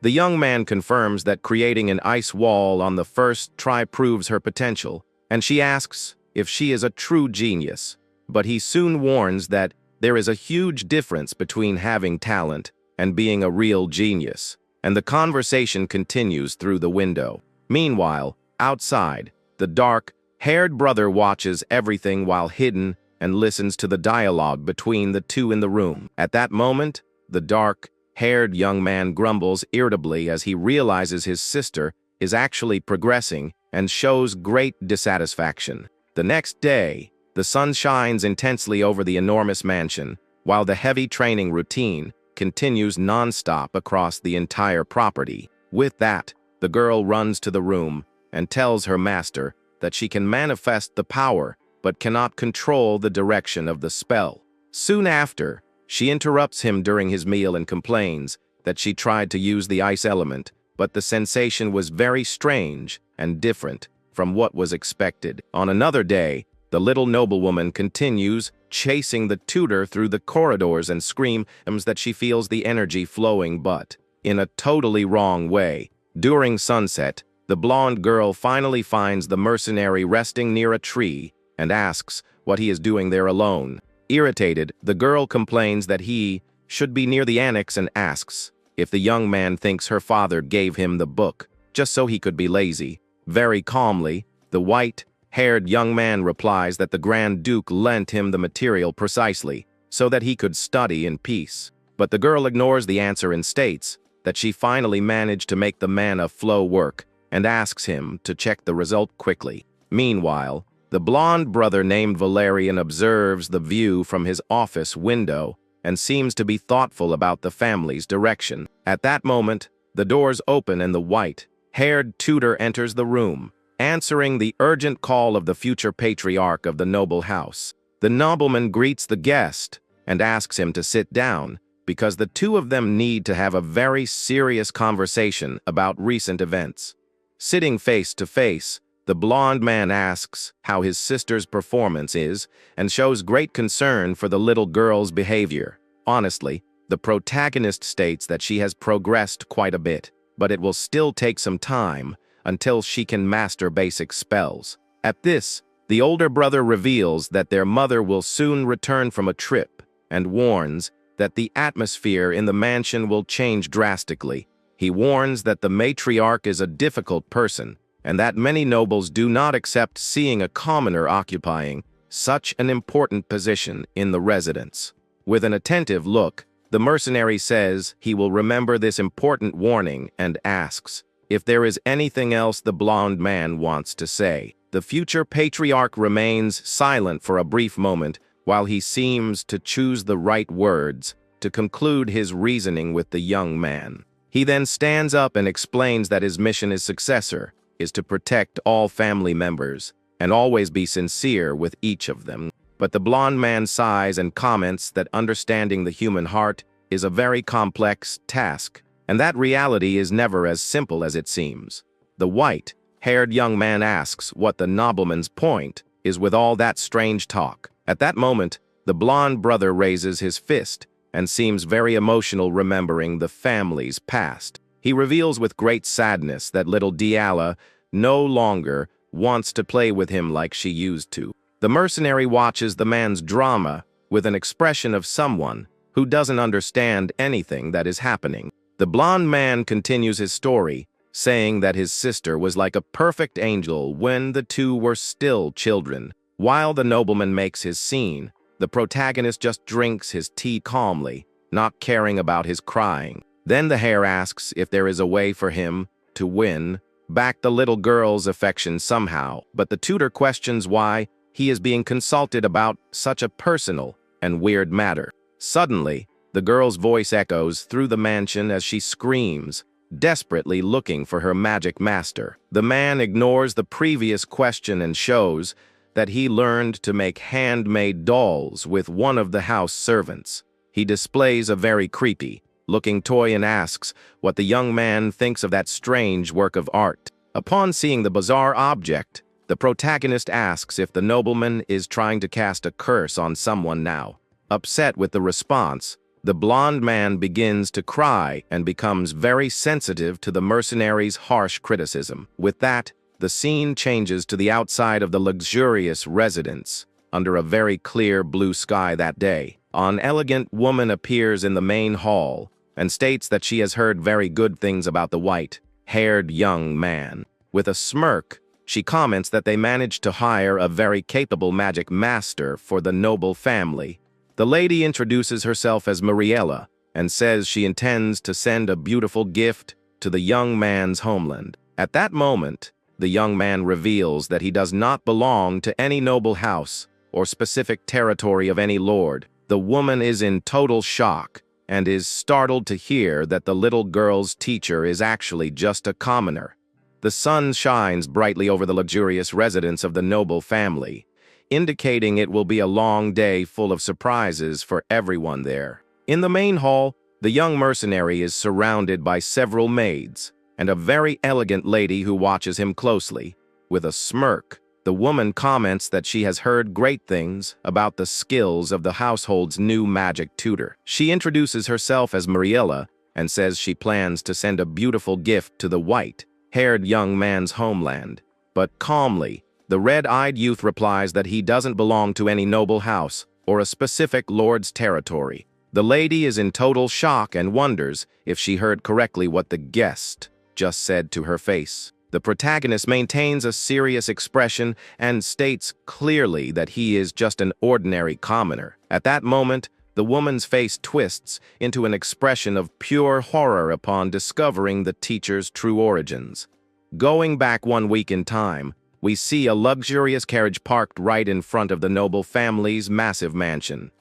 The young man confirms that creating an ice wall on the first try proves her potential, and she asks if she is a true genius. But he soon warns that there is a huge difference between having talent and being a real genius, and the conversation continues through the window. Meanwhile, outside, the dark-haired brother watches everything while hidden and listens to the dialogue between the two in the room. At that moment, the dark-haired young man grumbles irritably as he realizes his sister is actually progressing and shows great dissatisfaction. The next day, the sun shines intensely over the enormous mansion, while the heavy training routine continues non-stop across the entire property. With that, the girl runs to the room and tells her master that she can manifest the power but cannot control the direction of the spell. Soon after, she interrupts him during his meal and complains that she tried to use the ice element, but the sensation was very strange and different from what was expected. On another day, the little noblewoman continues chasing the tutor through the corridors and screams that she feels the energy flowing, but in a totally wrong way. During sunset, the blonde girl finally finds the mercenary resting near a tree and asks what he is doing there alone. Irritated, the girl complains that he should be near the annex and asks if the young man thinks her father gave him the book just so he could be lazy. Very calmly, the white-haired young man replies that the Grand Duke lent him the material precisely so that he could study in peace. But the girl ignores the answer and states that she finally managed to make the mana flow work and asks him to check the result quickly. Meanwhile, the blonde brother named Valerian observes the view from his office window and seems to be thoughtful about the family's direction. At that moment, the doors open and the white-haired tutor enters the room, answering the urgent call of the future patriarch of the noble house. The nobleman greets the guest and asks him to sit down because the two of them need to have a very serious conversation about recent events. Sitting face to face, the blonde man asks how his sister's performance is and shows great concern for the little girl's behavior. Honestly, the protagonist states that she has progressed quite a bit, but it will still take some time until she can master basic spells. At this, the older brother reveals that their mother will soon return from a trip and warns that the atmosphere in the mansion will change drastically. He warns that the matriarch is a difficult person and that many nobles do not accept seeing a commoner occupying such an important position in the residence. With an attentive look, the mercenary says he will remember this important warning and asks if there is anything else the blonde man wants to say. The future patriarch remains silent for a brief moment while he seems to choose the right words to conclude his reasoning with the young man. He then stands up and explains that his mission as successor is to protect all family members and always be sincere with each of them. But the blonde man sighs and comments that understanding the human heart is a very complex task, and that reality is never as simple as it seems. The white-haired young man asks what the nobleman's point is with all that strange talk. At that moment, the blonde brother raises his fist and seems very emotional, remembering the family's past. He reveals with great sadness that little Diala no longer wants to play with him like she used to. The mercenary watches the man's drama with an expression of someone who doesn't understand anything that is happening. The blonde man continues his story, saying that his sister was like a perfect angel when the two were still children. While the nobleman makes his scene, the protagonist just drinks his tea calmly not caring about his crying. Then the hare asks if there is a way for him to win back the little girl's affection somehow, but the tutor questions why he is being consulted about such a personal and weird matter. Suddenly, the girl's voice echoes through the mansion as she screams, desperately looking for her magic master. The man ignores the previous question and shows that he learned to make handmade dolls with one of the house servants. He displays a very creepy-looking toy and asks what the young man thinks of that strange work of art. Upon seeing the bizarre object, the protagonist asks if the nobleman is trying to cast a curse on someone now. Upset with the response, the blonde man begins to cry and becomes very sensitive to the mercenary's harsh criticism. With that, the scene changes to the outside of the luxurious residence, under a very clear blue sky that day. An elegant woman appears in the main hall and states that she has heard very good things about the white-haired young man. With a smirk, she comments that they managed to hire a very capable magic master for the noble family. The lady introduces herself as Mariella and says she intends to send a beautiful gift to the young man's homeland. At that moment, the young man reveals that he does not belong to any noble house or specific territory of any lord. The woman is in total shock and is startled to hear that the little girl's teacher is actually just a commoner. The sun shines brightly over the luxurious residence of the noble family, indicating it will be a long day full of surprises for everyone there. In the main hall, the young mercenary is surrounded by several maids and a very elegant lady who watches him closely. With a smirk, the woman comments that she has heard great things about the skills of the household's new magic tutor. She introduces herself as Mariella and says she plans to send a beautiful gift to the white-haired young man's homeland. But calmly, the red-eyed youth replies that he doesn't belong to any noble house or a specific lord's territory. The lady is in total shock and wonders if she heard correctly what the guest just said to her face. The protagonist maintains a serious expression and states clearly that he is just an ordinary commoner. At that moment, the woman's face twists into an expression of pure horror upon discovering the teacher's true origins. Going back 1 week in time, we see a luxurious carriage parked right in front of the noble family's massive mansion.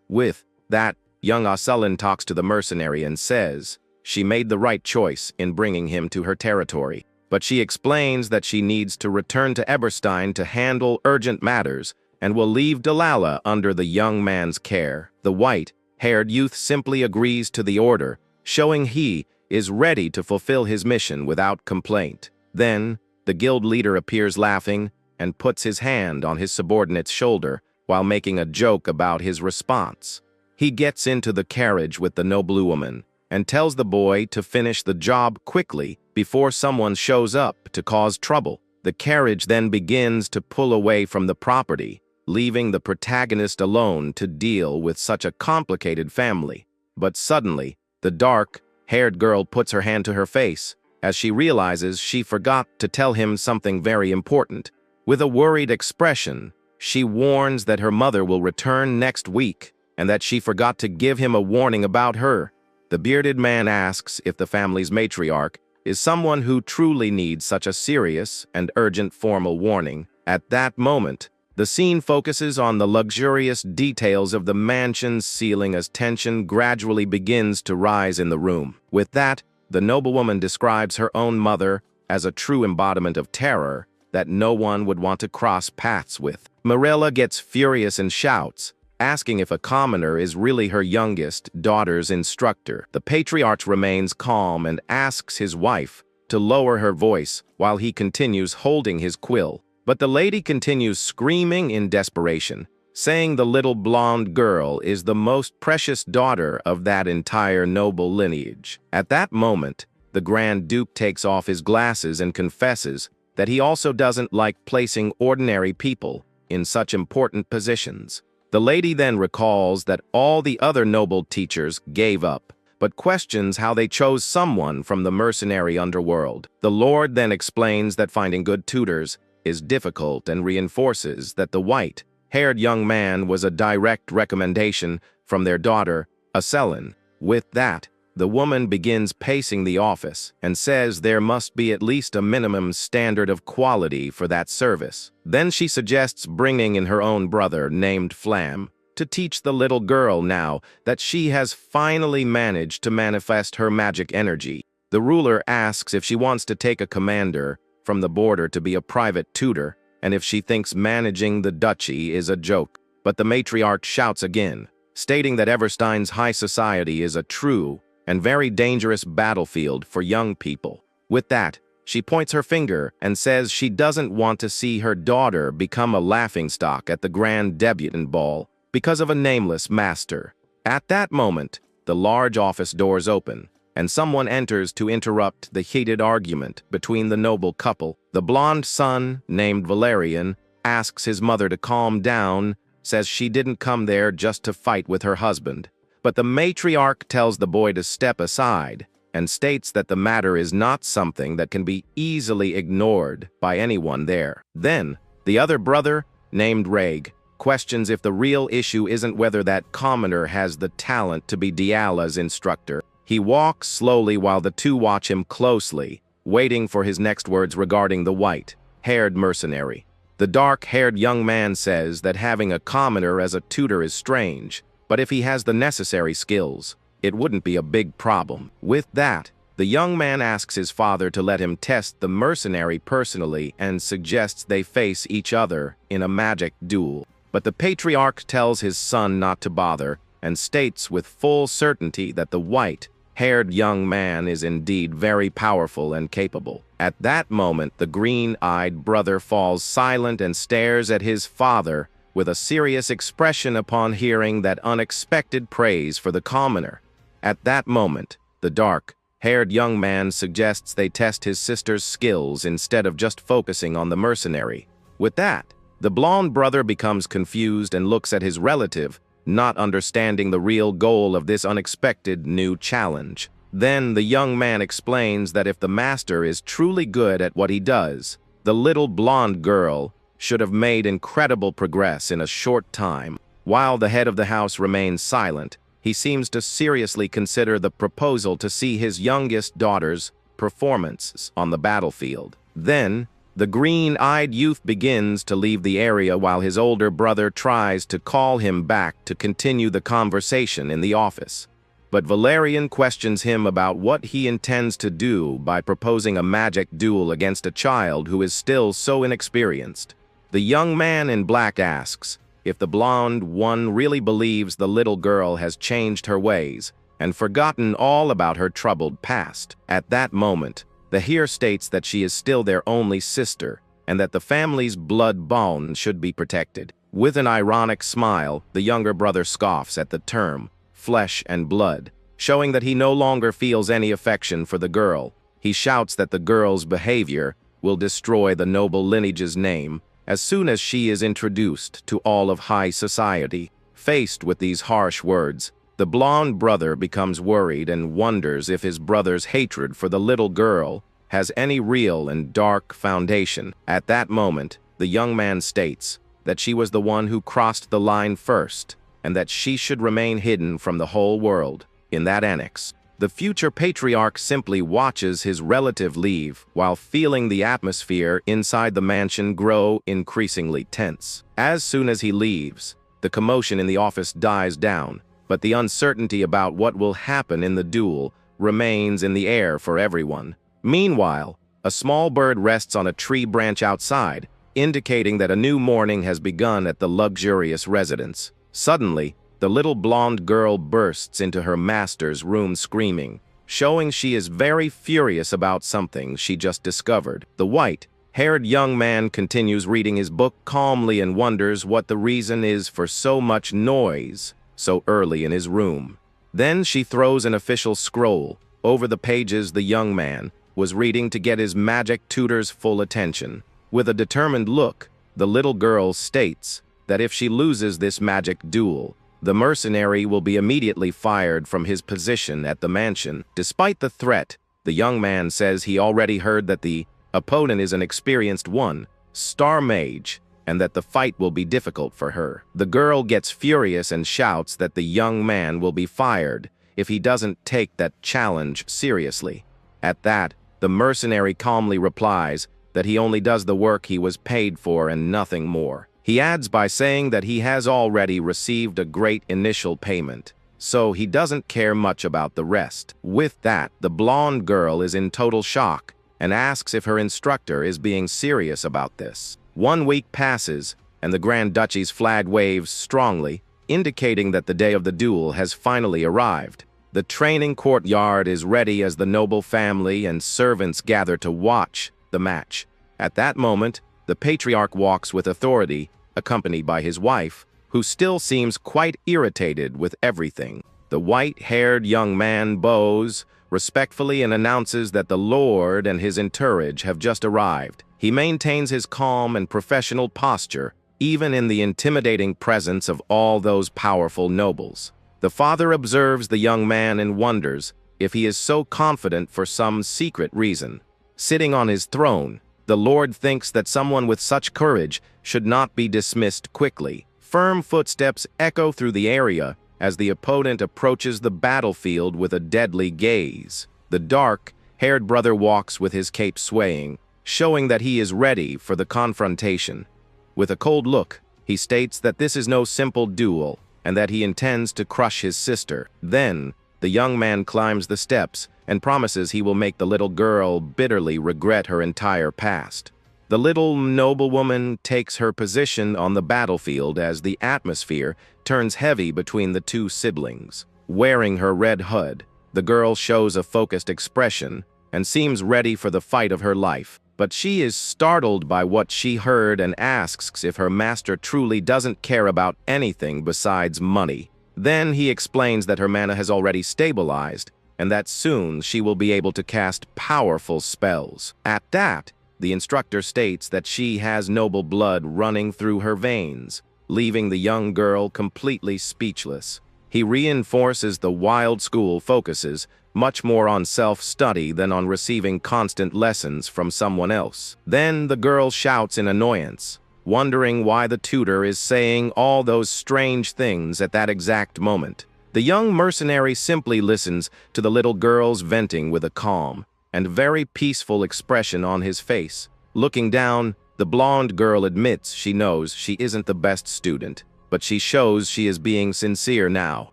With that, young Aselin talks to the mercenary and says she made the right choice in bringing him to her territory, but she explains that she needs to return to Eberstein to handle urgent matters and will leave Delilah under the young man's care. The white-haired youth simply agrees to the order, showing he is ready to fulfill his mission without complaint. Then, the guild leader appears laughing and puts his hand on his subordinate's shoulder while making a joke about his response. He gets into the carriage with the noble woman and tells the boy to finish the job quickly before someone shows up to cause trouble. The carriage then begins to pull away from the property, leaving the protagonist alone to deal with such a complicated family. But suddenly, the dark-haired girl puts her hand to her face as she realizes she forgot to tell him something very important. With a worried expression, she warns that her mother will return next week and that she forgot to give him a warning about her. The bearded man asks if the family's matriarch is someone who truly needs such a serious and urgent formal warning. At that moment, the scene focuses on the luxurious details of the mansion's ceiling as tension gradually begins to rise in the room. With that, the noblewoman describes her own mother as a true embodiment of terror that no one would want to cross paths with. Marilla gets furious and shouts, asking if a commoner is really her youngest daughter's instructor. The patriarch remains calm and asks his wife to lower her voice while he continues holding his quill. But the lady continues screaming in desperation, saying the little blonde girl is the most precious daughter of that entire noble lineage. At that moment, the Grand Duke takes off his glasses and confesses that he also doesn't like placing ordinary people in such important positions. The lady then recalls that all the other noble teachers gave up, but questions how they chose someone from the mercenary underworld. The Lord then explains that finding good tutors is difficult and reinforces that the white-haired young man was a direct recommendation from their daughter, Aselin. With that, the woman begins pacing the office and says there must be at least a minimum standard of quality for that service. Then she suggests bringing in her own brother named Flam to teach the little girl now that she has finally managed to manifest her magic energy. The ruler asks if she wants to take a commander from the border to be a private tutor and if she thinks managing the duchy is a joke. But the matriarch shouts again, stating that Everstein's high society is a true and very dangerous battlefield for young people. With that, she points her finger and says she doesn't want to see her daughter become a laughingstock at the grand debutante ball because of a nameless master. At that moment, the large office doors open, and someone enters to interrupt the heated argument between the noble couple. The blonde son, named Valerian, asks his mother to calm down, says she didn't come there just to fight with her husband. But the matriarch tells the boy to step aside and states that the matter is not something that can be easily ignored by anyone there. Then, the other brother, named Reg, questions if the real issue isn't whether that commoner has the talent to be Diala's instructor. He walks slowly while the two watch him closely, waiting for his next words regarding the white-haired mercenary. The dark-haired young man says that having a commoner as a tutor is strange, but if he has the necessary skills, it wouldn't be a big problem. With that, the young man asks his father to let him test the mercenary personally and suggests they face each other in a magic duel. But the patriarch tells his son not to bother and states with full certainty that the white-haired young man is indeed very powerful and capable. At that moment, the green-eyed brother falls silent and stares at his father with a serious expression upon hearing that unexpected praise for the commoner. At that moment, the dark-haired young man suggests they test his sister's skills instead of just focusing on the mercenary. With that, the blonde brother becomes confused and looks at his relative, not understanding the real goal of this unexpected new challenge. Then the young man explains that if the master is truly good at what he does, the little blonde girl should have made incredible progress in a short time. While the head of the house remains silent, he seems to seriously consider the proposal to see his youngest daughter's performances on the battlefield. Then, the green-eyed youth begins to leave the area while his older brother tries to call him back to continue the conversation in the office. But Valerian questions him about what he intends to do by proposing a magic duel against a child who is still so inexperienced. The young man in black asks if the blonde one really believes the little girl has changed her ways and forgotten all about her troubled past. At that moment, the heir states that she is still their only sister and that the family's blood bond should be protected. With an ironic smile, the younger brother scoffs at the term flesh and blood, showing that he no longer feels any affection for the girl. He shouts that the girl's behavior will destroy the noble lineage's name as soon as she is introduced to all of high society. Faced with these harsh words, the blonde brother becomes worried and wonders if his brother's hatred for the little girl has any real and dark foundation. At that moment, the young man states that she was the one who crossed the line first, and that she should remain hidden from the whole world. In that annex, the future patriarch simply watches his relative leave while feeling the atmosphere inside the mansion grow increasingly tense. As soon as he leaves, the commotion in the office dies down, but the uncertainty about what will happen in the duel remains in the air for everyone. Meanwhile, a small bird rests on a tree branch outside, indicating that a new morning has begun at the luxurious residence. Suddenly, the little blonde girl bursts into her master's room screaming, showing she is very furious about something she just discovered. The white-haired young man continues reading his book calmly and wonders what the reason is for so much noise so early in his room. Then she throws an official scroll over the pages the young man was reading to get his magic tutor's full attention. With a determined look, the little girl states that if she loses this magic duel, the mercenary will be immediately fired from his position at the mansion. Despite the threat, the young man says he already heard that the opponent is an experienced one-star mage, and that the fight will be difficult for her. The girl gets furious and shouts that the young man will be fired if he doesn't take that challenge seriously. At that, the mercenary calmly replies that he only does the work he was paid for and nothing more. He adds by saying that he has already received a great initial payment, so he doesn't care much about the rest. With that, the blonde girl is in total shock and asks if her instructor is being serious about this. 1 week passes, and the Grand Duchy's flag waves strongly, indicating that the day of the duel has finally arrived. The training courtyard is ready as the noble family and servants gather to watch the match. At that moment, the patriarch walks with authority, accompanied by his wife, who still seems quite irritated with everything. The white-haired young man bows respectfully and announces that the Lord and his entourage have just arrived. He maintains his calm and professional posture, even in the intimidating presence of all those powerful nobles. The father observes the young man and wonders if he is so confident for some secret reason. Sitting on his throne, the Lord thinks that someone with such courage should not be dismissed quickly. Firm footsteps echo through the area as the opponent approaches the battlefield with a deadly gaze. The dark-haired brother walks with his cape swaying, showing that he is ready for the confrontation. With a cold look, he states that this is no simple duel and that he intends to crush his sister. Then, the young man climbs the steps and promises he will make the little girl bitterly regret her entire past. The little noblewoman takes her position on the battlefield as the atmosphere turns heavy between the two siblings. Wearing her red hood, the girl shows a focused expression and seems ready for the fight of her life. But she is startled by what she heard and asks if her master truly doesn't care about anything besides money. Then he explains that her mana has already stabilized and that soon she will be able to cast powerful spells. At that, the instructor states that she has noble blood running through her veins, leaving the young girl completely speechless. He reinforces the wild school focuses much more on self-study than on receiving constant lessons from someone else. Then the girl shouts in annoyance, wondering why the tutor is saying all those strange things at that exact moment. The young mercenary simply listens to the little girl's venting with a calm and very peaceful expression on his face. Looking down, the blonde girl admits she knows she isn't the best student, but she shows she is being sincere now.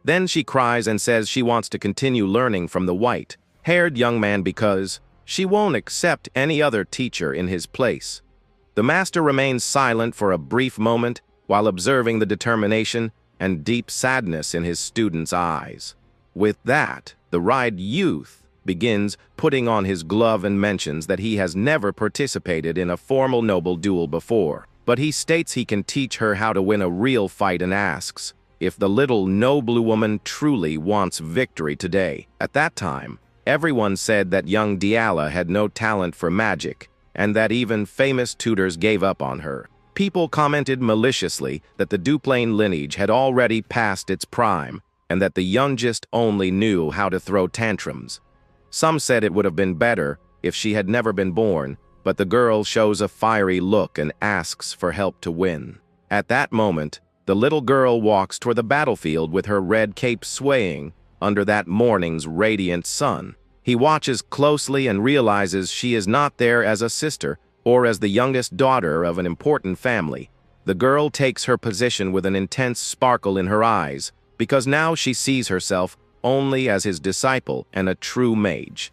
Then she cries and says she wants to continue learning from the white-haired young man because she won't accept any other teacher in his place. The master remains silent for a brief moment while observing the determination and deep sadness in his student's eyes. With that, the Ride youth begins putting on his glove and mentions that he has never participated in a formal noble duel before, but he states he can teach her how to win a real fight and asks if the little noblewoman truly wants victory today. At that time, everyone said that young Diala had no talent for magic, and that even famous tutors gave up on her. People commented maliciously that the Duplain lineage had already passed its prime, and that the youngest only knew how to throw tantrums. Some said it would have been better if she had never been born, but the girl shows a fiery look and asks for help to win. At that moment, the little girl walks toward the battlefield with her red cape swaying under that morning's radiant sun. He watches closely and realizes she is not there as a sister or as the youngest daughter of an important family. The girl takes her position with an intense sparkle in her eyes, because now she sees herself only as his disciple and a true mage.